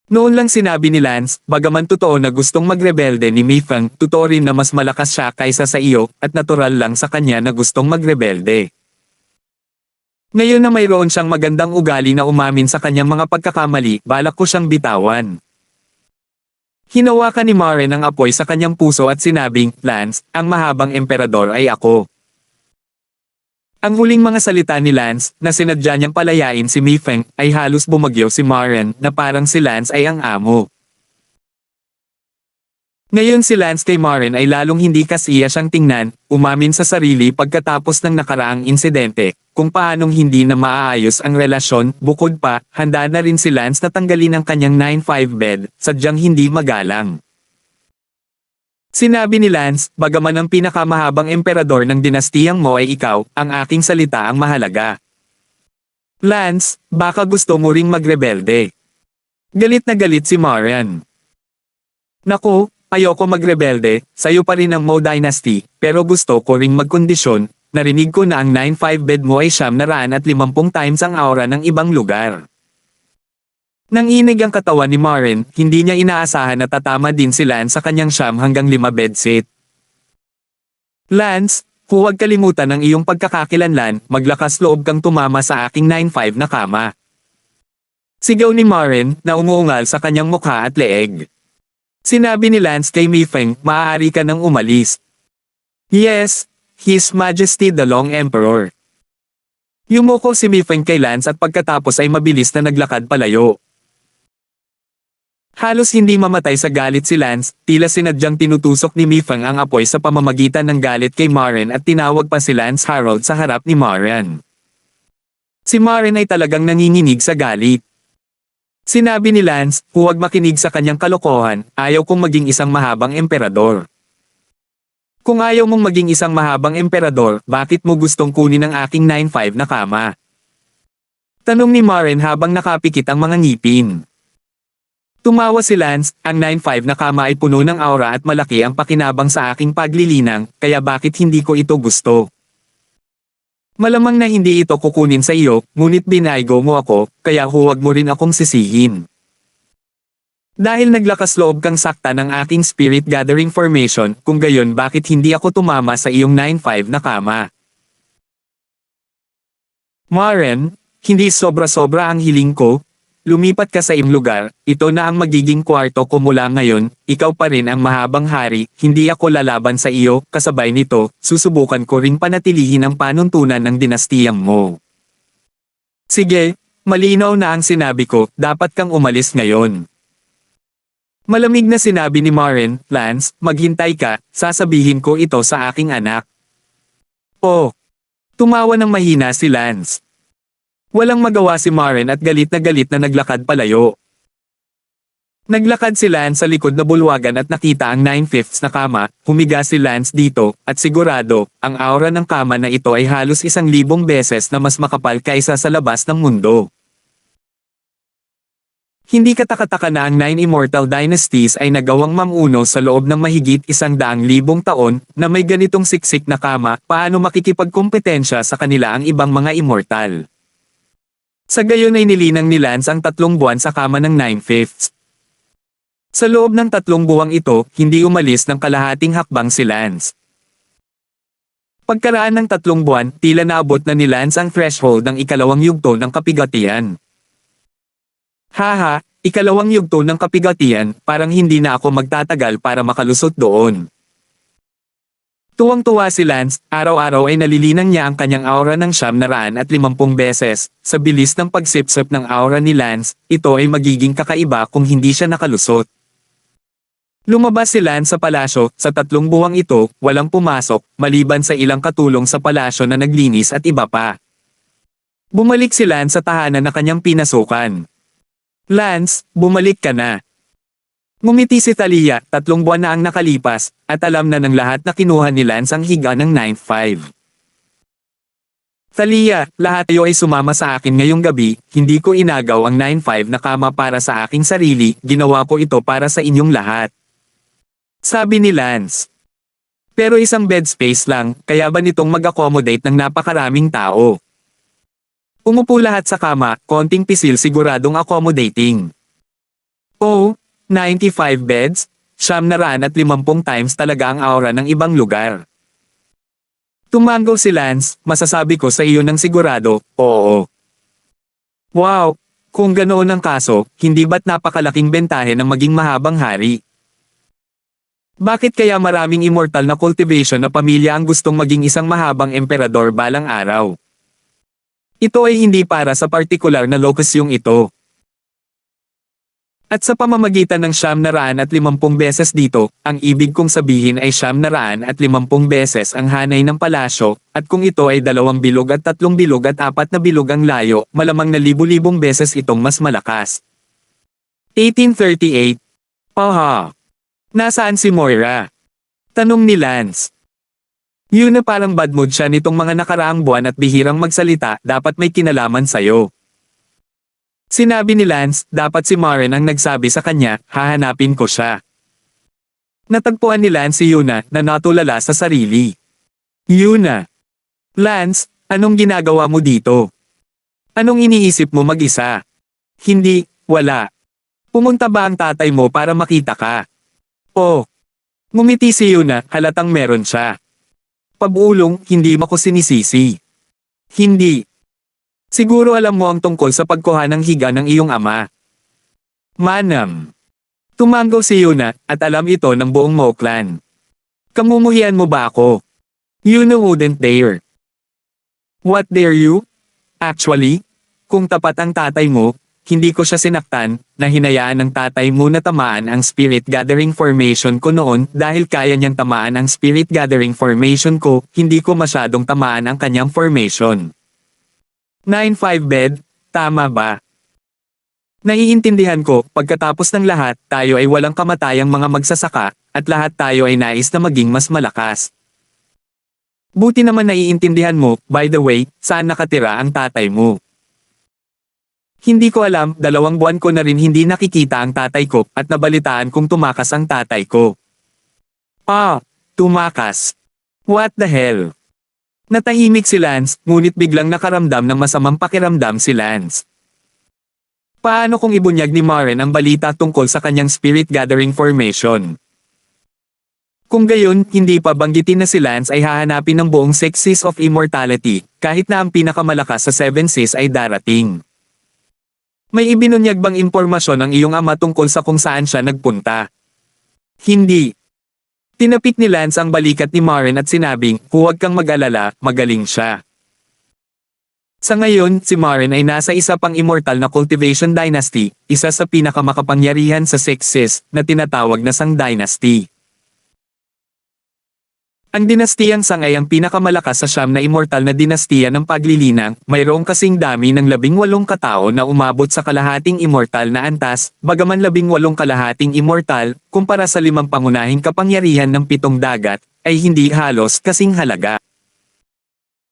Noon lang sinabi ni Lance, bagaman totoo na gustong magrebelde ni Mi Feng, totoo rin na mas malakas siya kaysa sa iyo, at natural lang sa kanya na gustong magrebelde. Ngayon na mayroon siyang magandang ugali na umamin sa kanyang mga pagkakamali, balak ko siyang bitawan. Hinawakan ni Maren ang apoy sa kanyang puso at sinabing, Lance, ang mahabang emperador ay ako. Ang huling mga salita ni Lance, na sinadya niyang palayain si Mi Feng, ay halos bumagyo si Maren, na parang si Lance ay ang amo. Ngayon si Lance kay Maren ay lalong hindi kasiya siyang tingnan, umamin sa sarili pagkatapos ng nakaraang insidente, kung paanong hindi na maaayos ang relasyon. Bukod pa, handa na rin si Lance na tanggalin ang kanyang 9-5 bed, sadyang hindi magalang. Sinabi ni Lance, bagaman ang pinakamahabang emperador ng dinastiyang mo ay ikaw, ang aking salita ang mahalaga. Lance, baka gusto mo ring magrebelde. Galit na galit si Maren. Naku, ayoko magrebelde, sayo pa rin ang Mo Dynasty, pero gusto ko ring magkondisyon. Narinig ko na ang 9-5 bed mo ay 750 times ang aura ng ibang lugar. Nanginig ang katawan ni Maren, hindi niya inaasahan na tatama din si Lance sa kanyang 7 hanggang 5 bedsit. Lance, huwag kalimutan ang iyong pagkakakilanlan, maglakas loob kang tumama sa aking 9-5 na kama. Sigaw ni Maren, na umuungal sa kanyang mukha at leeg. Sinabi ni Lance kay Mi Feng, maaari ka nang umalis. Yes, His Majesty the Long Emperor. Yumuko si Mi Feng kay Lance at pagkatapos ay mabilis na naglakad palayo. Halos hindi mamatay sa galit si Lance, tila sinadyang tinutusok ni Mi Feng ang apoy sa pamamagitan ng galit kay Maren at tinawag pa si Lance Harold sa harap ni Maren. Si Maren ay talagang nanginginig sa galit. Sinabi ni Lance, huwag makinig sa kanyang kalokohan, ayaw kong maging isang mahabang emperador. Kung ayaw mong maging isang mahabang emperador, bakit mo gustong kunin ang aking 9-5 na kama? Tanong ni Maren habang nakapikit ang mga ngipin. Tumawa si Lance, ang 9-5 na kama ay puno ng aura at malaki ang pakinabang sa aking paglilinang, kaya bakit hindi ko ito gusto? Malamang na hindi ito kukunin sa iyo, ngunit binaygo mo ako, kaya huwag mo rin akong sisihin. Dahil naglakas loob kang sakta ng aking spirit gathering formation, kung gayon bakit hindi ako tumama sa iyong 9-5 na kama? Maren, Hindi sobra-sobra ang hiling ko. Lumipat ka sa iyong lugar, ito na ang magiging kwarto ko mula ngayon, ikaw pa rin ang mahabang hari, hindi ako lalaban sa iyo, kasabay nito, susubukan ko ring panatilihin ang panuntunan ng dinastiyang mo. Sige, malinaw na ang sinabi ko, dapat kang umalis ngayon. Malamig na sinabi ni Maren, Lance, maghintay ka, sasabihin ko ito sa aking anak. Oh! Tumawa ng mahina si Lance. Walang magawa si Maren at galit na naglakad palayo. Naglakad si Lance sa likod na bulwagan at nakita ang 9/5 na kama, humiga si Lance dito, at sigurado, ang aura ng kama na ito ay halos 1,000 beses na mas makapal kaysa sa labas ng mundo. Hindi katakataka na ang 9 Immortal Dynasties ay nagawang mamuno sa loob ng mahigit 100,000 taon na may ganitong siksik na kama, paano makikipagkompetensya sa kanila ang ibang mga immortal. Sa gayon ay nilinang ni Lance ang 3 buwan sa kama ng 9/5. Sa loob ng 3 buwang ito, hindi umalis ng kalahating hakbang si Lance. Pagkaraan ng 3 buwan, tila naabot na ni Lance ang threshold ng ikalawang yugto ng kapigatian. Haha, ikalawang yugto ng kapigatian, parang hindi na ako magtatagal para makalusot doon. Tuwang-tuwa si Lance, araw-araw ay nalilinang niya ang kanyang aura ng 950 beses. Sa bilis ng pagsipsip ng aura ni Lance, ito ay magiging kakaiba kung hindi siya nakalusot. Lumabas si Lance sa palasyo, sa 3 buwang ito, walang pumasok, maliban sa ilang katulong sa palasyo na naglinis at iba pa. Bumalik si Lance sa tahanan na kanyang pinasukan. Lance, bumalik ka na. Ngumiti si Thalia, 3 buwan na ang nakalipas, at alam na ng lahat na kinuha ni Lance ang higa ng 9/5. Thalia, lahat kayo ay sumama sa akin ngayong gabi, hindi ko inagaw ang 9/5 na kama para sa aking sarili, ginawa ko ito para sa inyong lahat. Sabi ni Lance. Pero isang bed space lang, kaya ba nitong mag-accommodate ng napakaraming tao? Umupo lahat sa kama, konting pisil siguradong accommodating. Oh, 95 beds? 950 times talaga ang aura ng ibang lugar. Tumango si Lance, masasabi ko sa iyo ng sigurado, oo. Wow, kung ganoon ang kaso, hindi ba't napakalaking bentahe ng maging mahabang hari? Bakit kaya maraming immortal na cultivation na pamilya ang gustong maging isang mahabang emperador balang araw? Ito ay hindi para sa partikular na lokasyong ito. At sa pamamagitan ng 950 beses dito, ang ibig kong sabihin ay 950 beses ang hanay ng palasyo, at kung ito ay 2 bilog at 3 bilog at 4 na bilog ang layo, malamang na libu-libong beses itong mas malakas. 1838. Aha! Nasaan si Moira? Tanong ni Lance. Yun na parang bad mood siya nitong mga nakaraang buwan at bihirang magsalita, dapat may kinalaman sayo. Sinabi ni Lance, dapat si Maren ang nagsabi sa kanya, hahanapin ko siya. Natagpuan ni Lance si Yuna na natulala sa sarili. Yuna. Lance, anong ginagawa mo dito? Anong iniisip mo mag-isa? Hindi, wala. Pumunta ba ang tatay mo para makita ka? Oh. Ngumiti si Yuna, halatang meron siya. Pabulong, hindi mo ko sinisisi. Hindi. Siguro alam mo ang tungkol sa pagkuha ng higa ng iyong ama. Manam. Tumango si Yuna, at alam ito ng buong Mo clan. Kamumuhian mo ba ako? Yuna wouldn't dare. What dare you? Actually, kung tapat ang tatay mo, hindi ko siya sinaktan, na hinayaan ng tatay mo na tamaan ang spirit gathering formation ko noon dahil kaya niyang tamaan ang spirit gathering formation ko, hindi ko masyadong tamaan ang kanyang formation. 9/5 bed, tama ba? Naiintindihan ko, pagkatapos ng lahat, tayo ay walang kamatayang mga magsasaka, at lahat tayo ay nais na maging mas malakas. Buti naman naiintindihan mo, by the way, saan nakatira ang tatay mo? Hindi ko alam, 2 buwan ko na rin hindi nakikita ang tatay ko, at nabalitaan kong tumakas ang tatay ko. Ah, tumakas. What the hell? Natahimik si Lance, ngunit biglang nakaramdam ng masamang pakiramdam si Lance. Paano kung ibunyag ni Maren ang balita tungkol sa kanyang spirit gathering formation? Kung gayon, hindi pa banggitin na si Lance ay hahanapin ng buong Six Seas of Immortality, kahit na ang pinakamalakas sa Seven Seas ay darating. May ibinunyag bang impormasyon ang iyong ama tungkol sa kung saan siya nagpunta? Hindi. Tinapik ni Lance ang balikat ni Maren at sinabing, huwag kang mag-alala, magaling siya. Sa ngayon, si Maren ay nasa isa pang immortal na Cultivation Dynasty, isa sa pinakamakapangyarihan sa Six Seas, na tinatawag na Sang Dynasty. Ang dinastiyang Sang ay ang pinakamalakas sa siyam na immortal na dinastiya ng paglilinang, mayroong kasing dami ng 18 katao na umabot sa kalahating immortal na antas, bagaman 18 kalahating immortal, kumpara sa 5 pangunahing kapangyarihan ng 7 dagat, ay hindi halos kasing halaga.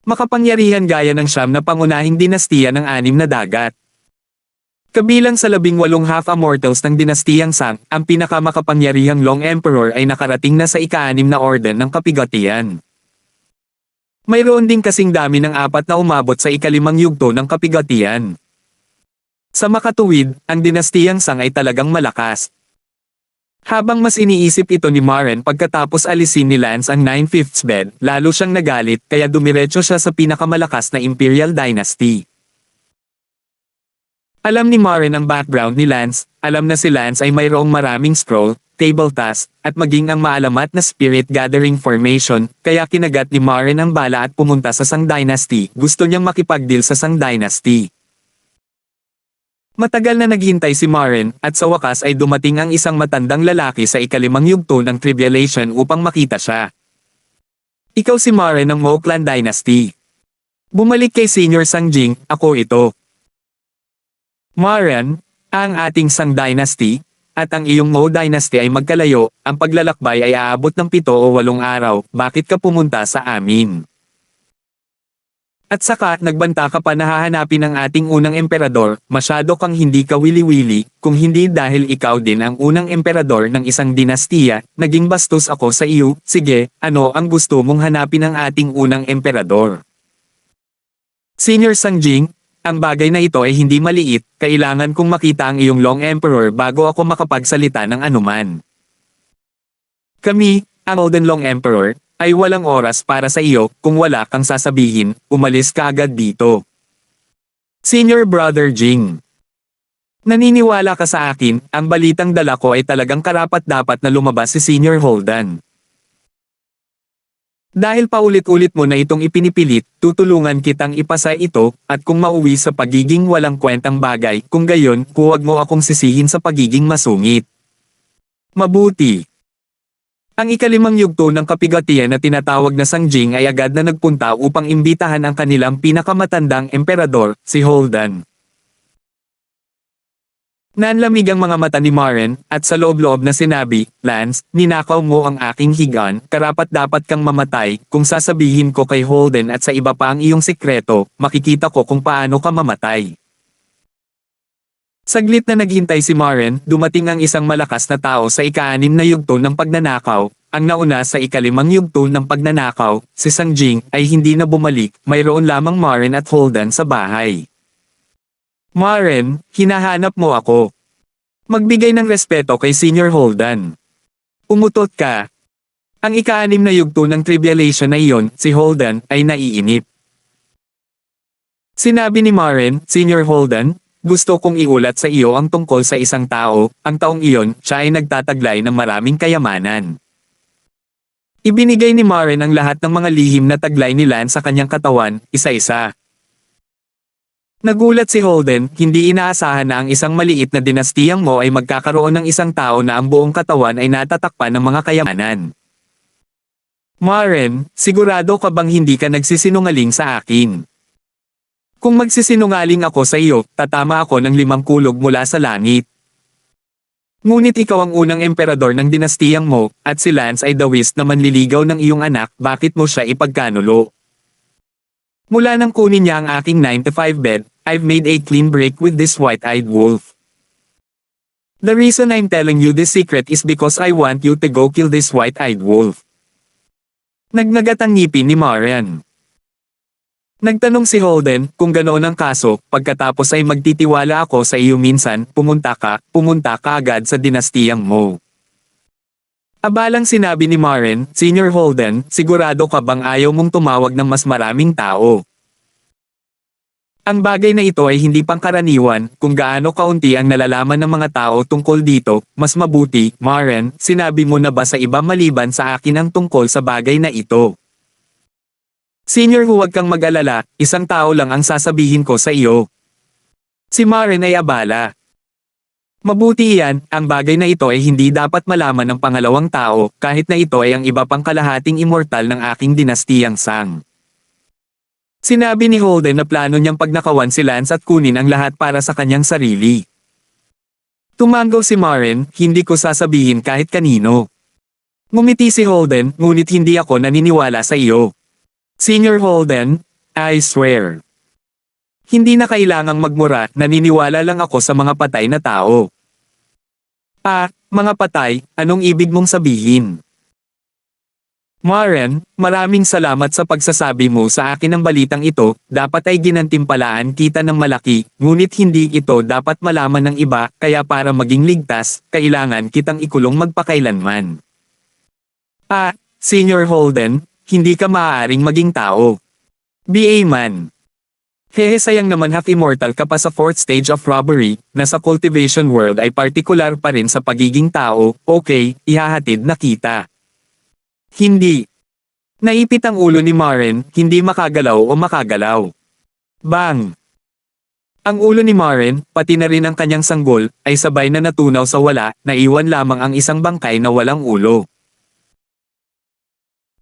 Makapangyarihan gaya ng siyam na pangunahing dinastiya ng 6 na dagat. Kabilang sa 18 half-immortals ng dinastiyang Sang, ang pinakamakapangyarihang Long Emperor ay nakarating na sa ika-6 na orden ng kapigatian. Mayroon din kasing dami ng 4 na umabot sa ika-5 yugto ng kapigatian. Sa makatuwid, ang dinastiyang Sang ay talagang malakas. Habang mas iniisip ito ni Maren pagkatapos alisin ni Lance ang 9/5 bed, lalo siyang nagalit kaya dumiretso siya sa pinakamalakas na Imperial Dynasty. Alam ni Maren ang background ni Lance, alam na si Lance ay mayroong maraming scroll, table task, at maging ang maalamat na spirit gathering formation, kaya kinagat ni Maren ang bala at pumunta sa Sang Dynasty, gusto niyang makipag-deal sa Sang Dynasty. Matagal na naghintay si Maren, at sa wakas ay dumating ang isang matandang lalaki sa ika-5 yugto ng Tribulation upang makita siya. Ikaw si Maren ng Mo Clan Dynasty. Bumalik kay Senior Sang Jing, ako ito. Maren, ang ating Sang Dynasty, at ang iyong Mo Dynasty ay magkalayo, ang paglalakbay ay aabot ng 7 o 8 araw, bakit ka pumunta sa amin? At saka, nagbanta ka pa na hahanapin ang ating unang emperador, masyado kang hindi ka wili-wili, kung hindi dahil ikaw din ang unang emperador ng isang dinastiya, naging bastos ako sa iyo, sige, ano ang gusto mong hanapin ng ating unang emperador? Senior Sang Jing, ang bagay na ito ay hindi maliit, kailangan kong makita ang iyong Long Emperor bago ako makapagsalita ng anuman. Kami, ang Golden Long Emperor, ay walang oras para sa iyo, kung wala kang sasabihin, umalis ka agad dito. Senior Brother Jing. Naniniwala ka sa akin, ang balitang dala ko ay talagang karapat-dapat na lumabas si Senior Holden. Dahil paulit-ulit mo na itong ipinipilit, tutulungan kitang ipasa ito, at kung mauwi sa pagiging walang kwentang bagay, kung gayon, huwag mo akong sisihin sa pagiging masungit. Mabuti. Ang ika-5 yugto ng kapigatian na tinatawag na Sang Jing ay agad na nagpunta upang imbitahan ang kanilang pinakamatandang emperador, si Holden. Nanlamig ang mga mata ni Maren, at sa loob-loob na sinabi, Lance, ninakaw mo ang aking higan, karapat-dapat kang mamatay, kung sasabihin ko kay Holden at sa iba pa ang iyong sekreto, makikita ko kung paano ka mamatay. Saglit na naghintay si Maren, dumating ang isang malakas na tao sa ika-6 na yugto ng pagnanakaw, ang nauna sa ika-5 yugto ng pagnanakaw, si Sang Jing, ay hindi na bumalik, mayroon lamang Maren at Holden sa bahay. Maren, hinahanap mo ako. Magbigay ng respeto kay Senior Holden. Umutot ka. Ang ika-6 na yugto ng Tribulation na iyon, si Holden, ay naiinip. Sinabi ni Maren, Senior Holden, gusto kong iulat sa iyo ang tungkol sa isang tao, ang taong iyon, siya ay nagtataglay ng maraming kayamanan. Ibinigay ni Maren ang lahat ng mga lihim na taglay ni Lance sa kanyang katawan, isa-isa. Nagulat si Holden, hindi inaasahan na ang isang maliit na dinastiyang Mo ay magkakaroon ng isang tao na ang buong katawan ay natatakpan ng mga kayamanan. Maren, sigurado ka bang hindi ka nagsisinungaling sa akin? Kung magsisinungaling ako sa iyo, tatama ako ng 5 kulog mula sa langit. Ngunit ikaw ang unang emperador ng dinastiyang Mo, at si Lance ay dawis na manliligaw ng iyong anak, bakit mo siya ipagkanulo? Mula nang kunin niya ang aking 9-5 bed, I've made a clean break with this white-eyed wolf. The reason I'm telling you this secret is because I want you to go kill this white-eyed wolf. Nagnagat ang ngipin ni Maren. Nagtanong si Holden, kung ganoon ang kaso, pagkatapos ay magtitiwala ako sa iyo minsan, pumunta ka agad sa dinastiyang Mo. Abalang sinabi ni Maren, Senior Holden, sigurado ka bang ayaw mong tumawag ng mas maraming tao? Ang bagay na ito ay hindi pangkaraniwan, kung gaano kaunti ang nalalaman ng mga tao tungkol dito, mas mabuti, Maren, sinabi mo na ba sa iba maliban sa akin ang tungkol sa bagay na ito? Senior, huwag kang mag-alala, isang tao lang ang sasabihin ko sa iyo. Si Maren ay abala. Mabuti iyan, ang bagay na ito ay hindi dapat malaman ng pangalawang tao, kahit na ito ay ang iba pang kalahating immortal ng aking dinastiyang Sang. Sinabi ni Holden na plano niyang pagnakawan si Lance at kunin ang lahat para sa kanyang sarili. Tumango si Maren, hindi ko sasabihin kahit kanino. Ngumiti si Holden, ngunit hindi ako naniniwala sa iyo. Senior Holden, I swear. Hindi na kailangang magmura, naniniwala lang ako sa mga patay na tao. Mga patay, anong ibig mong sabihin? Maren, maraming salamat sa pagsasabi mo sa akin ng balitang ito, dapat ay ginantimpalaan kita ng malaki, ngunit hindi ito dapat malaman ng iba, kaya para maging ligtas, kailangan kitang ikulong magpakailanman. Senior Holden, hindi ka maaaring maging tao. B.A. man. Hehe, sayang naman half-immortal ka pa sa 4th stage of robbery, na sa cultivation world ay partikular pa rin sa pagiging tao, okay, ihahatid na kita. Hindi. Naipit ang ulo ni Maren, hindi makagalaw o makagalaw. Bang! Ang ulo ni Maren, pati na rin ang kanyang sanggol, ay sabay na natunaw sa wala, naiwan lamang ang isang bangkay na walang ulo.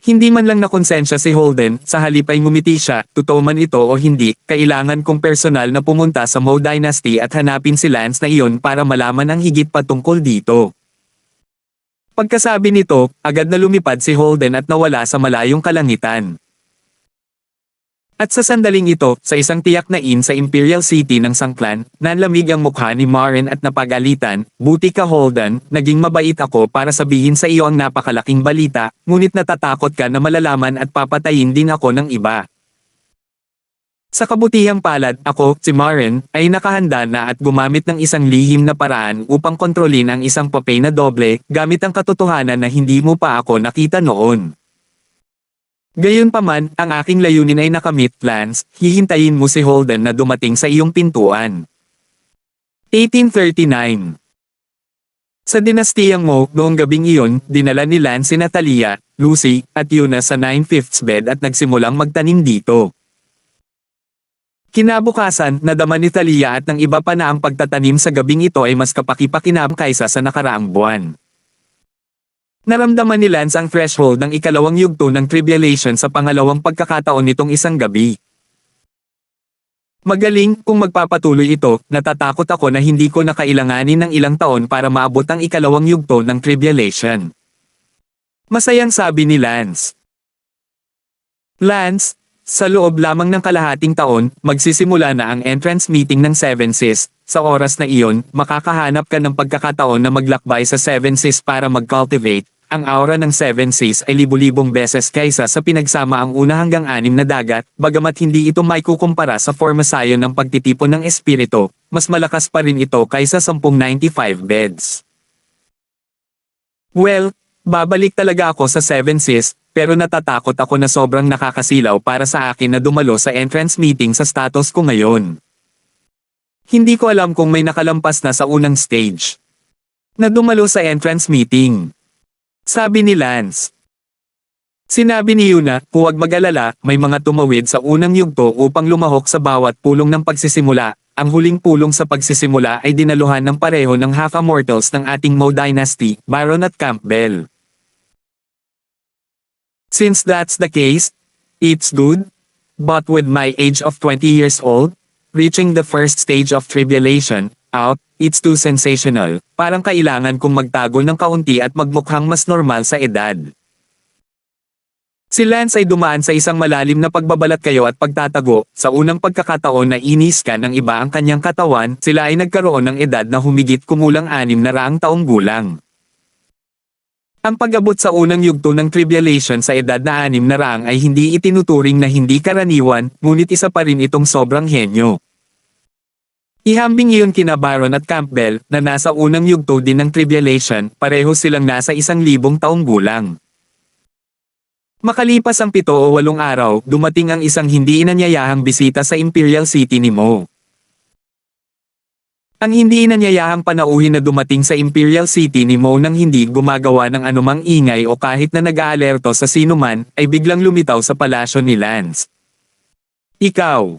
Hindi man lang nakonsensya si Holden, sa halip ay ngumiti siya, totoo man ito o hindi, kailangan kong personal na pumunta sa Mo Dynasty at hanapin si Lance na iyon para malaman ang higit pa tungkol dito. Pagkasabi nito, agad na lumipad si Holden at nawala sa malayong kalangitan. At sa sandaling ito, sa isang tiyak na inn sa Imperial City ng Sangklan, nanlamig ang mukha ni Maren at napagalitan, buti ka Holden, naging mabait ako para sabihin sa iyo ang napakalaking balita, ngunit natatakot ka na malalaman at papatayin din ako ng iba. Sa kabutihang palad, ako, si Maren, ay nakahanda na at gumamit ng isang lihim na paraan upang kontrolin ang isang papel na doble, gamit ang katotohanan na hindi mo pa ako nakita noon. Gayunpaman, ang aking layunin ay nakamit, Lance, hihintayin mo si Holden na dumating sa iyong pintuan. 1839. Sa dinastiyang Mo, noong gabing iyon, dinala ni Lance si Natalia, Lucy, at Yuna sa 9/5 bed at nagsimulang magtanim dito. Kinabukasan, nadama ni Thalia at ng iba pa na ang pagtatanim sa gabing ito ay mas kapakipakinabang kaysa sa nakaraang buwan. Naramdaman ni Lance ang threshold ng ikalawang yugto ng tribulation sa pangalawang pagkakataon nitong isang gabi. Magaling, kung magpapatuloy ito, natatakot ako na hindi ko na kailanganin ng ilang taon para maabot ang ikalawang yugto ng tribulation. Masayang sabi ni Lance. Lance, sa loob lamang ng kalahating taon, magsisimula na ang entrance meeting ng Seven Seas. Sa oras na iyon, makakahanap ka ng pagkakataon na maglakbay sa Seven Seas para mag-cultivate. Ang aura ng Seven Seas ay libu-libong beses kaysa sa pinagsama ang 1 hanggang 6 na dagat, bagamat hindi ito maikukumpara sa formasayon ng pagtitipon ng espiritu, mas malakas pa rin ito kaysa 1095 beds. Well, babalik talaga ako sa Seven Seas, pero natatakot ako na sobrang nakakasilaw para sa akin na dumalo sa entrance meeting sa status ko ngayon. Hindi ko alam kung may nakalampas na sa unang stage na dumalo sa entrance meeting. Sabi ni Lance. Sinabi ni Yuna, huwag mag-alala, may mga tumawid sa unang yugto upang lumahok sa bawat pulong ng pagsisimula. Ang huling pulong sa pagsisimula ay dinaluhan ng pareho ng half-immortals ng ating Mo Dynasty, Byron at Campbell. Since that's the case, it's good. But with my age of 20 years old, reaching the first stage of tribulation, it's too sensational. Parang kailangan kong magtago ng kaunti at magmukhang mas normal sa edad. Si Lance ay dumaan sa isang malalim na pagbabalat kayo at pagtatago. Sa unang pagkakataon na iniskan ng iba ang kanyang katawan, sila ay nagkaroon ng edad na humigit kumulang 600 taong gulang. Ang pag-abot sa unang yugto ng tribulation sa edad na 600 ay hindi itinuturing na hindi karaniwan, ngunit isa pa rin itong sobrang henyo. Ihambing iyon kina Baron at Campbell, na nasa unang yugto din ng Tribulation, pareho silang nasa 1,000 taong gulang. Makalipas ang 7 o 8 araw, dumating ang isang hindi inanyayahang bisita sa Imperial City ni Mo. Ang hindi inanyayahang panauhin na dumating sa Imperial City ni Mo nang hindi gumagawa ng anumang ingay o kahit na nag-aalerto sa sinuman, ay biglang lumitaw sa palasyo ni Lance. Ikaw.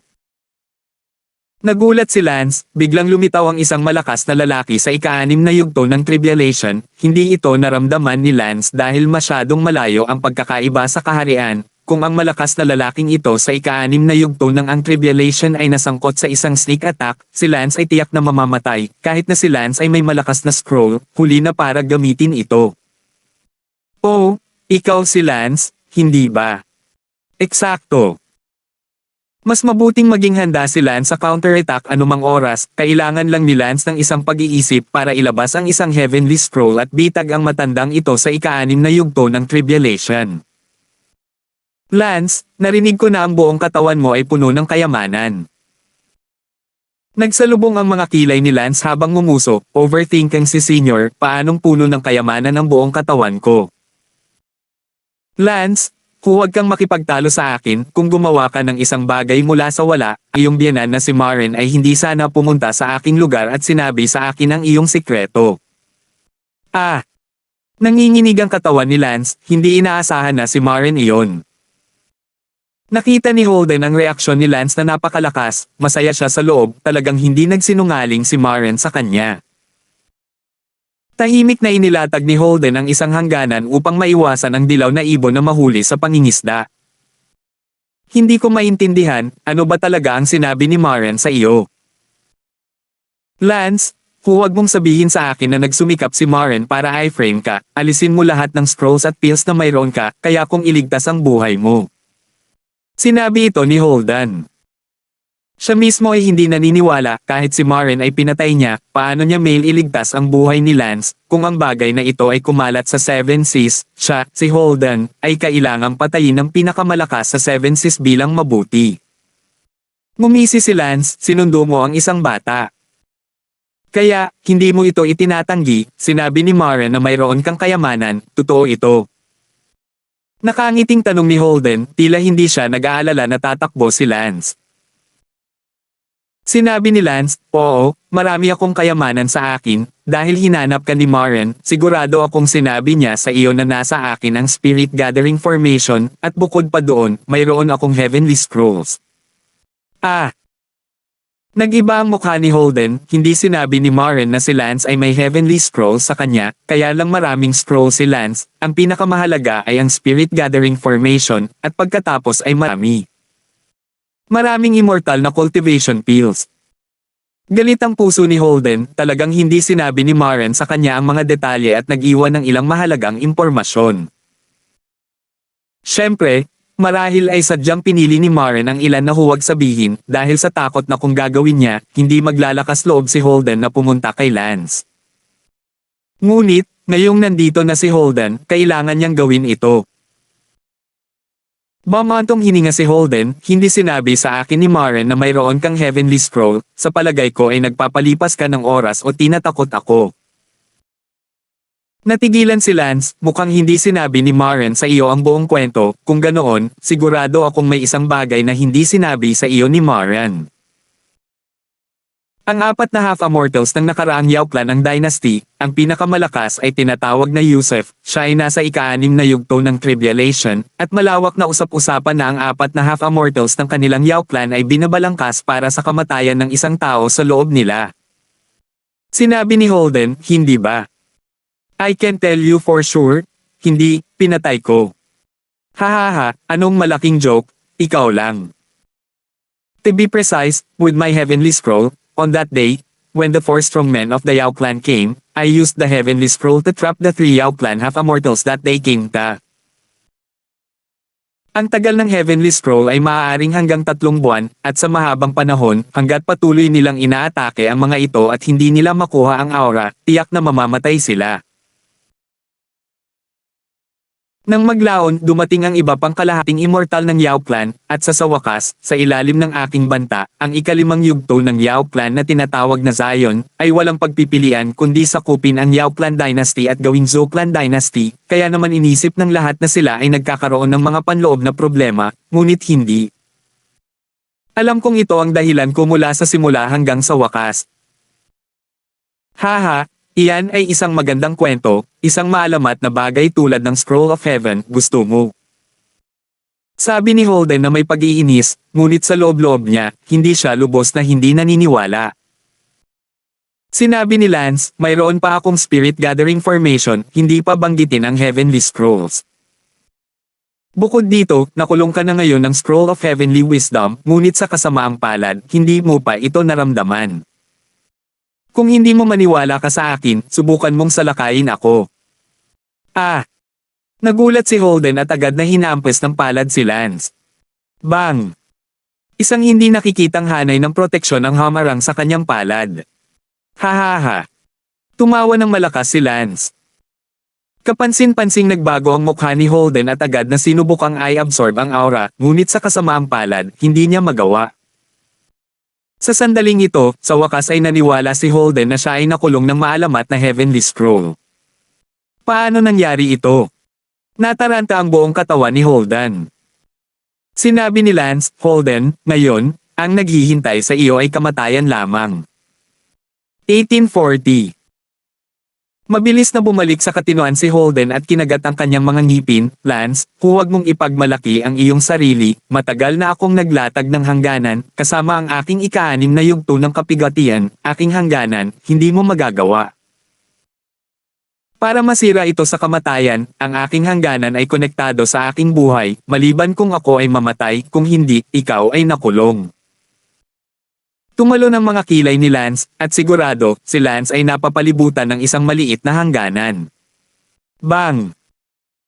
Nagulat si Lance, biglang lumitaw ang isang malakas na lalaki sa ika-6 na yugto ng Tribulation. Hindi ito naramdaman ni Lance dahil masyadong malayo ang pagkakaiba sa kaharian. Kung ang malakas na lalaking ito sa ika-6 na yugto ng ang Tribulation ay nasangkot sa isang sneak attack, si Lance ay tiyak na mamamatay, kahit na si Lance ay may malakas na scroll, huli na para gamitin ito. Oh, ikaw si Lance, hindi ba? Eksakto. Mas mabuting maging handa si Lance sa counter-attack anumang oras, kailangan lang ni Lance ng isang pag-iisip para ilabas ang isang Heavenly Scroll at bitag ang matandang ito sa ika-6 na yugto ng Tribulation. Lance, narinig ko na ang buong katawan mo ay puno ng kayamanan. Nagsalubong ang mga kilay ni Lance habang ngumuso, overthinking si Senior, paanong puno ng kayamanan ang buong katawan ko. Lance, huwag kang makipagtalo sa akin, kung gumawa ka ng isang bagay mula sa wala, iyong biyenan na si Maren ay hindi sana pumunta sa aking lugar at sinabi sa akin ang iyong sikreto. Ah! Nanginginig ang katawan ni Lance, hindi inaasahan na si Maren iyon. Nakita ni Holden ang reaksyon ni Lance na napakalakas, masaya siya sa loob, talagang hindi nagsinungaling si Maren sa kanya. Tahimik na inilatag ni Holden ang isang hangganan upang maiwasan ang dilaw na ibon na mahuli sa pangingisda. Hindi ko maintindihan, ano ba talaga ang sinabi ni Maren sa iyo? Lance, huwag mong sabihin sa akin na nagsumikap si Maren para iframe ka, alisin mo lahat ng scrolls at pills na mayroon ka, kaya kung iligtas ang buhay mo. Sinabi ito ni Holden. Siya mismo ay hindi naniniwala, kahit si Maren ay pinatay niya, paano niya iligtas ang buhay ni Lance, kung ang bagay na ito ay kumalat sa Seven Seas, siya, si Holden, ay kailangang patayin ng pinakamalakas sa Seven Seas bilang mabuti. Ngumisi si Lance, sinundo mo ang isang bata. Kaya, hindi mo ito itinatanggi, sinabi ni Maren na mayroon kang kayamanan, totoo ito. Nakangiting tanong ni Holden, tila hindi siya nag-aalala na tatakbo si Lance. Sinabi ni Lance, oo, marami akong kayamanan sa akin, dahil hinanap ka ni Maren, sigurado akong sinabi niya sa iyo na nasa akin ang Spirit Gathering Formation, at bukod pa doon, mayroon akong Heavenly Scrolls. Ah! Nag-iba ang mukha ni Holden, hindi sinabi ni Maren na si Lance ay may Heavenly Scrolls sa kanya, kaya lang maraming scrolls si Lance, ang pinakamahalaga ay ang Spirit Gathering Formation, at pagkatapos ay marami. Maraming immortal na cultivation pills. Galit ang puso ni Holden, talagang hindi sinabi ni Maren sa kanya ang mga detalye at nag-iwan ng ilang mahalagang impormasyon. Siyempre, marahil ay sadyang pinili ni Maren ang ilan na huwag sabihin, dahil sa takot na kung gagawin niya, hindi maglalakas loob si Holden na pumunta kay Lance. Ngunit, ngayong nandito na si Holden, kailangan niyang gawin ito. Mamantong hininga si Holden, hindi sinabi sa akin ni Maren na mayroon kang Heavenly Scroll, sa palagay ko ay nagpapalipas ka ng oras o tinatakot ako. Natigilan si Lance, mukhang hindi sinabi ni Maren sa iyo ang buong kwento, kung ganoon, sigurado akong may isang bagay na hindi sinabi sa iyo ni Maren. Ang 4 na half-immortals ng nakaraang Yauplan ng Dynasty, ang pinakamalakas ay tinatawag na Yusef, siya ay nasa ika-6 na yugto ng Tribulation, at malawak na usap-usapan na ang 4 na half-immortals ng kanilang Yauplan ay binabalangkas para sa kamatayan ng isang tao sa loob nila. Sinabi ni Holden, hindi ba? I can tell you for sure, hindi, pinatay ko. Hahaha, anong malaking joke, ikaw lang. To be precise, with my Heavenly Scroll, on that day, when the 4 strong men of the Yao clan came, I used the Heavenly Scroll to trap the 3 Yao clan half-immortals that they came to. Ang tagal ng Heavenly Scroll ay maaaring hanggang 3 buwan, at sa mahabang panahon, hanggat patuloy nilang inaatake ang mga ito at hindi nila makuha ang aura, tiyak na mamamatay sila. Nang maglaon, dumating ang iba pang kalahating immortal ng Yao Clan, at sa wakas, sa ilalim ng aking banta, ang ikalimang yugto ng Yao Clan na tinatawag na Zion, ay walang pagpipilian kundi sakupin ang Yao Clan Dynasty at gawing Zhou Clan Dynasty, kaya naman inisip ng lahat na sila ay nagkakaroon ng mga panloob na problema, ngunit hindi. Alam kong ito ang dahilan ko mula sa simula hanggang sa wakas. Haha, iyan ay isang magandang kwento, isang maalamat na bagay tulad ng Scroll of Heaven, gusto mo. Sabi ni Holden na may pag-iinis, ngunit sa loob-loob niya, hindi siya lubos na hindi naniniwala. Sinabi ni Lance, mayroon pa akong spirit gathering formation, hindi pa banggitin ang Heavenly Scrolls. Bukod dito, nakulong ka na ngayon ng Scroll of Heavenly Wisdom, ngunit sa kasamaang palad, hindi mo pa ito naramdaman. Kung hindi mo maniwala ka sa akin, subukan mong salakayin ako. Nagulat si Holden at agad na hinampes ng palad si Lance. Bang! Isang hindi nakikitang hanay ng proteksyon ang hamarang sa kanyang palad. Hahaha! Tumawa ng malakas si Lance. Kapansin-pansing nagbago ang mukha ni Holden at agad na sinubukang i-absorb ang aura, ngunit sa kasamaang palad, hindi niya magawa. Sa sandaling ito, sa wakas ay naniwala si Holden na siya ay nakulong ng maalamat na Heavenly Scroll. Paano nangyari ito? Nataranta ang buong katawan ni Holden. Sinabi ni Lance, Holden, ngayon, ang naghihintay sa iyo ay kamatayan lamang. 1840. Mabilis na bumalik sa katinoan si Holden at kinagat ang kanyang mga ngipin. Lance, huwag mong ipagmalaki ang iyong sarili, matagal na akong naglatag ng hangganan, kasama ang aking ika-6 na yugto ng kapigatian, aking hangganan, hindi mo magagawa. Para masira ito sa kamatayan, ang aking hangganan ay konektado sa aking buhay, maliban kung ako ay mamatay, kung hindi, ikaw ay nakulong. Tumalo ng mga kilay ni Lance, at sigurado, si Lance ay napapalibutan ng isang maliit na hangganan. Bang!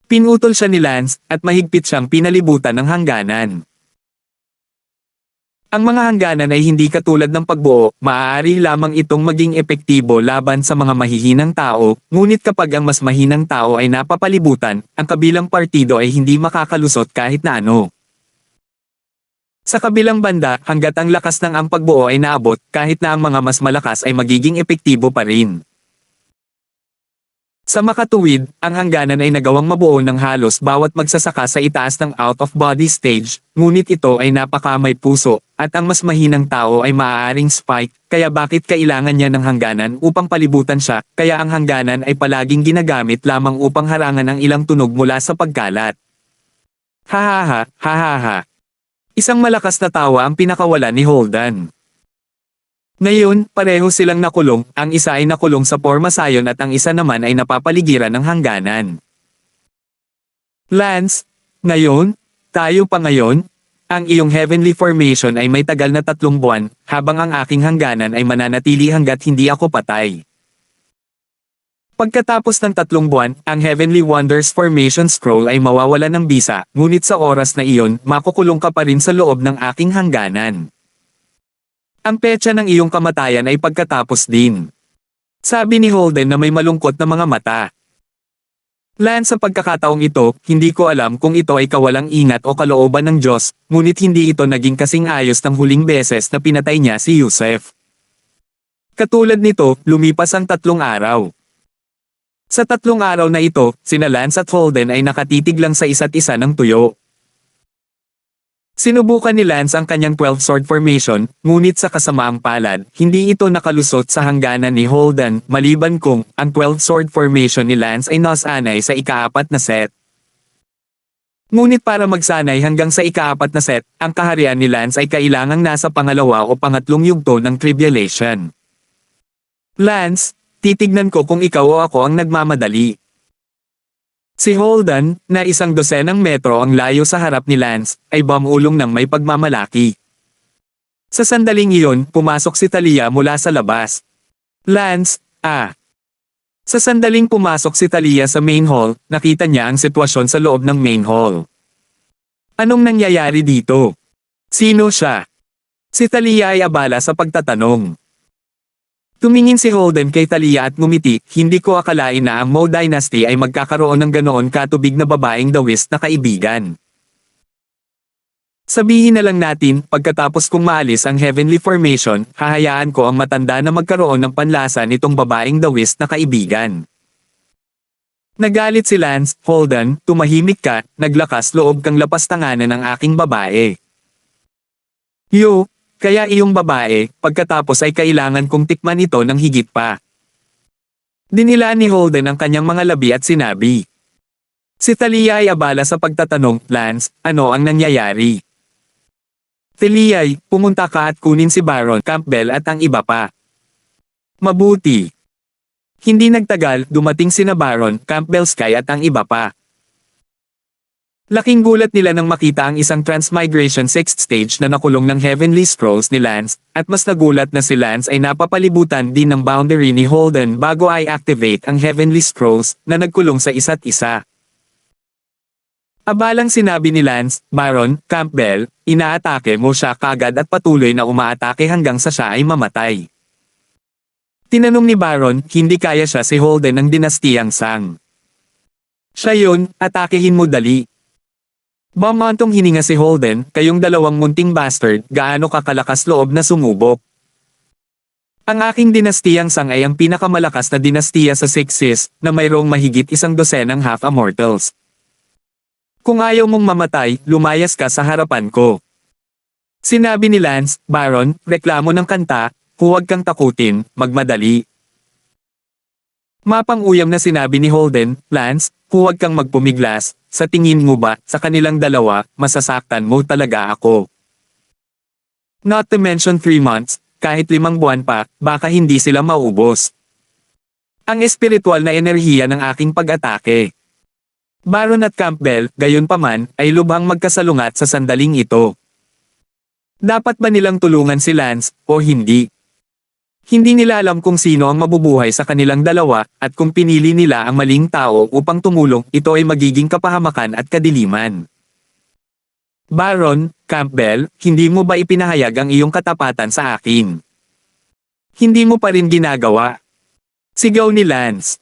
Pinutol siya ni Lance, at mahigpit siyang pinalibutan ng hangganan. Ang mga hangganan ay hindi katulad ng pagbuo, maaari lamang itong maging epektibo laban sa mga mahihinang tao, ngunit kapag ang mas mahinang tao ay napapalibutan, ang kabilang partido ay hindi makakalusot kahit na ano. Sa kabilang banda, hanggat ang lakas ng ang pagbuo ay naabot, kahit na ang mga mas malakas ay magiging epektibo pa rin. Sa makatuwid, ang hangganan ay nagawang mabuo ng halos bawat magsasaka sa itaas ng out-of-body stage, ngunit ito ay napakamay puso, at ang mas mahinang tao ay maaaring spike, kaya bakit kailangan niya ng hangganan upang palibutan siya, kaya ang hangganan ay palaging ginagamit lamang upang harangan ang ilang tunog mula sa pagkalat. Hahaha, hahaha. Isang malakas na tawa ang pinakawala ni Holden. Ngayon, pareho silang nakulong, ang isa ay nakulong sa forma Zion at ang isa naman ay napapaligiran ng hangganan. Lance, ngayon? Tayo pa ngayon? Ang iyong heavenly formation ay may tagal na 3 buwan, habang ang aking hangganan ay mananatili hanggat hindi ako patay. Pagkatapos ng 3 buwan, ang Heavenly Wonders Formation Scroll ay mawawala ng bisa, ngunit sa oras na iyon, makukulong ka pa rin sa loob ng aking hangganan. Ang petsa ng iyong kamatayan ay pagkatapos din. Sabi ni Holden na may malungkot na mga mata. Lance, sa pagkakataong ito, hindi ko alam kung ito ay kawalang ingat o kalooban ng Diyos, ngunit hindi ito naging kasing ayos ng huling beses na pinatay niya si Yusef. Katulad nito, lumipas ang 3 araw. Sa 3 araw na ito, sina Lance at Holden ay nakatitig lang sa isa't isa ng tuyo. Sinubukan ni Lance ang kanyang 12-sword formation, ngunit sa kasamaang palad, hindi ito nakalusot sa hangganan ni Holden, maliban kung ang 12-sword formation ni Lance ay nasanay sa ika-4 na set. Ngunit para magsanay hanggang sa ika-4 na set, ang kaharian ni Lance ay kailangang nasa pangalawa o pangatlong yugto ng tribulation. Lance, titignan ko kung ikaw o ako ang nagmamadali. Si Holden, na 12 metro ang layo sa harap ni Lance, ay bumulong ng may pagmamalaki. Sa sandaling iyon, pumasok si Talia mula sa labas. Lance, Sa sandaling pumasok si Talia sa main hall, nakita niya ang sitwasyon sa loob ng main hall. Anong nangyayari dito? Sino siya? Si Talia ay abala sa pagtatanong. Tumingin si Holden kay Talia at ngumiti, hindi ko akalain na ang Mo Dynasty ay magkakaroon ng ganoon katubig na babaeng dawis na kaibigan. Sabihin na lang natin, pagkatapos kong maalis ang Heavenly Formation, hahayaan ko ang matanda na magkaroon ng panlasa nitong babaeng dawis na kaibigan. Nagalit si Lance. Holden, tumahimik ka, naglakas loob kang lapastanganan ng aking babae. Yo, kaya iyong babae, pagkatapos ay kailangan kong tikman ito ng higit pa. Dinilaan ni Holden ang kanyang mga labi at sinabi. Si Talia ay abala sa pagtatanong, Lance, ano ang nangyayari? Talia, pumunta ka at kunin si Baron Campbell at ang iba pa. Mabuti. Hindi nagtagal, dumating sina Baron Campbell Sky at ang iba pa. Laking gulat nila nang makita ang isang Transmigration 6th stage na nakulong ng Heavenly Scrolls ni Lance, at mas nagulat na si Lance ay napapalibutan din ng boundary ni Holden bago ay activate ang Heavenly Scrolls na nagkulong sa isa't isa. Abalang sinabi ni Lance, Baron Campbell, inaatake mo siya kagad at patuloy na umaatake hanggang sa siya ay mamatay. Tinanong ni Baron, hindi kaya siya si Holden ng dinastiyang Sang. Siya yun, atakehin mo dali. Bumantong hininga si Holden, kayong dalawang munting bastard, gaano kakalakas loob na sumubok. Ang aking dinastiyang Sang ay ang pinakamalakas na dinastiya sa Sixes, na mayroong mahigit 100 half-immortals. Kung ayaw mong mamatay, lumayas ka sa harapan ko. Sinabi ni Lance, Baron, reklamo ng kanta, huwag kang takutin, magmadali. Mapang-uyam na sinabi ni Holden, Lance, huwag kang magpumiglas, sa tingin mo ba, sa kanilang dalawa, masasaktan mo talaga ako. Not to mention 3 months, kahit 5 buwan pa, baka hindi sila maubos. Ang espiritual na enerhiya ng aking pag-atake. Baron at Campbell, gayunpaman, ay lubhang magkasalungat sa sandaling ito. Dapat ba nilang tulungan si Lance, o hindi? Hindi nila alam kung sino ang mabubuhay sa kanilang dalawa, at kung pinili nila ang maling tao upang tumulong, ito ay magiging kapahamakan at kadiliman. Baron Campbell, hindi mo ba ipinahayag ang iyong katapatan sa akin? Hindi mo pa rin ginagawa. Sigaw ni Lance.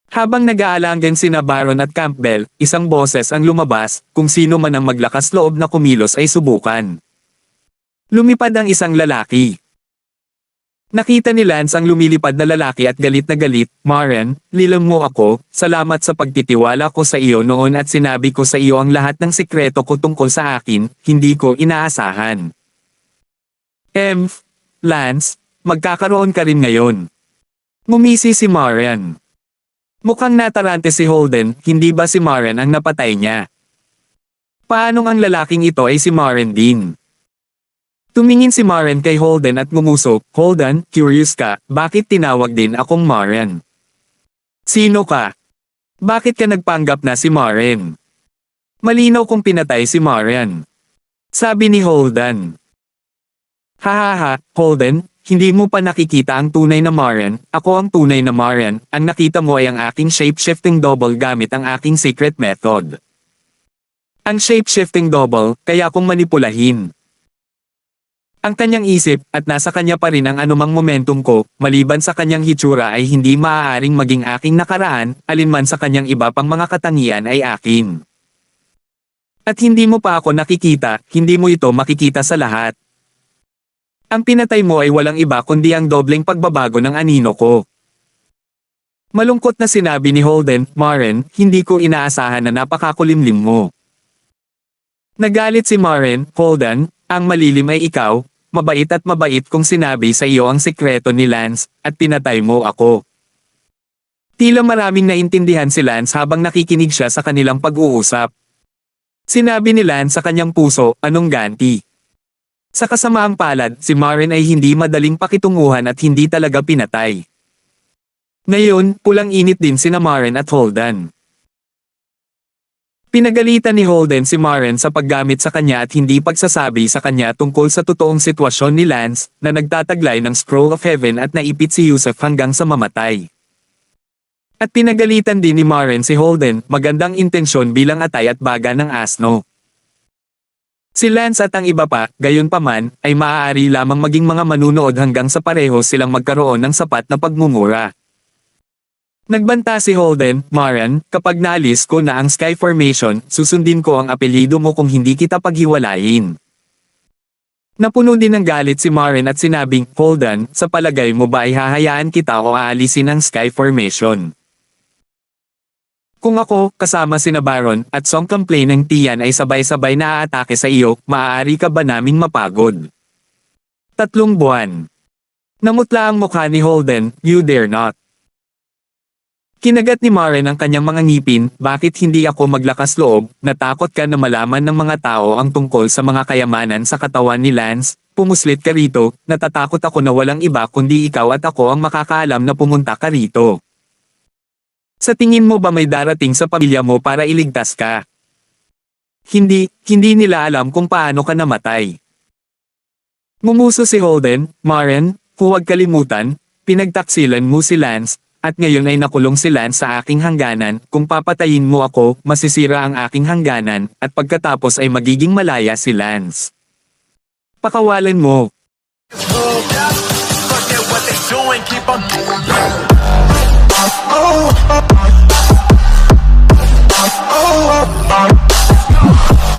Habang nag-aalangan sina Baron at Campbell, isang boses ang lumabas, kung sino man ang maglakas loob na kumilos ay subukan. Lumipad ang isang lalaki. Nakita ni Lance ang lumilipad na lalaki at galit na galit, Maren, lilam mo ako, salamat sa pagtitiwala ko sa iyo noon at sinabi ko sa iyo ang lahat ng sikreto ko tungkol sa akin, hindi ko inaasahan. Lance, magkakaroon ka rin ngayon. Ngumisi si Maren. Mukhang natarante si Holden, hindi ba si Maren ang napatay niya? Paanong ang lalaking ito ay si Maren din? Tumingin si Maren kay Holden at ngumusok, Holden, curious ka, bakit tinawag din akong Maren? Sino ka? Bakit ka nagpanggap na si Maren? Malinaw kung pinatay si Maren. Sabi ni Holden. Hahaha, Holden, hindi mo pa nakikita ang tunay na Maren, ako ang tunay na Maren, ang nakita mo ay ang aking shape-shifting double gamit ang aking secret method. Ang shape-shifting double, kaya kong manipulahin. Ang kanyang isip, at nasa kanya pa rin ang anumang momentum ko, maliban sa kanyang hitsura ay hindi maaaring maging aking nakaraan, alinman sa kanyang iba pang mga katangian ay akin. At hindi mo pa ako nakikita, hindi mo ito makikita sa lahat. Ang pinatay mo ay walang iba kundi ang dobleng pagbabago ng anino ko. Malungkot na sinabi ni Holden, Maren, hindi ko inaasahan na napakakulimlim mo. Nagalit si Maren, Holden, ang malilim ay ikaw, mabait at mabait kung sinabi sa iyo ang sikreto ni Lance, at pinatay mo ako. Tila maraming naintindihan si Lance habang nakikinig siya sa kanilang pag-uusap. Sinabi ni Lance sa kanyang puso, anong ganti? Sa kasamaang palad, si Maren ay hindi madaling pakitunguhan at hindi talaga pinatay. Ngayon, pulang init din sina Maren at Holden. Pinagalitan ni Holden si Maren sa paggamit sa kanya at hindi pagsasabi sa kanya tungkol sa totoong sitwasyon ni Lance, na nagtataglay ng Scroll of Heaven at naipit si Yusuf hanggang sa mamatay. At pinagalitan din ni Maren si Holden, magandang intensyon bilang atay at baga ng asno. Si Lance at ang iba pa, gayon pa man, ay maaari lamang maging mga manunood hanggang sa pareho silang magkaroon ng sapat na pagmumura. Nagbanta si Holden, Maran, kapag naalis ko na ang Sky Formation, susundin ko ang apelyido mo kung hindi kita paghiwalayin. Napuno din ng galit si Maran at sinabing, Holden, sa palagay mo ba ay hahayaan kita o aalisin ang Sky Formation? Kung ako, kasama sina Baron, at Song Complain ng Tian ay sabay-sabay na aatake sa iyo, maaari ka ba naming mapagod? 3 buwan. Namutla ang mukha ni Holden, you dare not. Kinagat ni Maren ang kanyang mga ngipin, bakit hindi ako maglakas loob, natakot ka na malaman ng mga tao ang tungkol sa mga kayamanan sa katawan ni Lance, pumuslit ka rito, natatakot ako na walang iba kundi ikaw at ako ang makakaalam na pumunta ka rito. Sa tingin mo ba may darating sa pamilya mo para iligtas ka? Hindi nila alam kung paano ka namatay. Ngumuso si Holden, Maren, huwag kalimutan, pinagtaksilan mo si Lance, at ngayon ay nakulong si Lance sa aking hangganan, kung papatayin mo ako, masisira ang aking hangganan, at pagkatapos ay magiging malaya si Lance. Pakawalan mo. Forget what they doing, keep on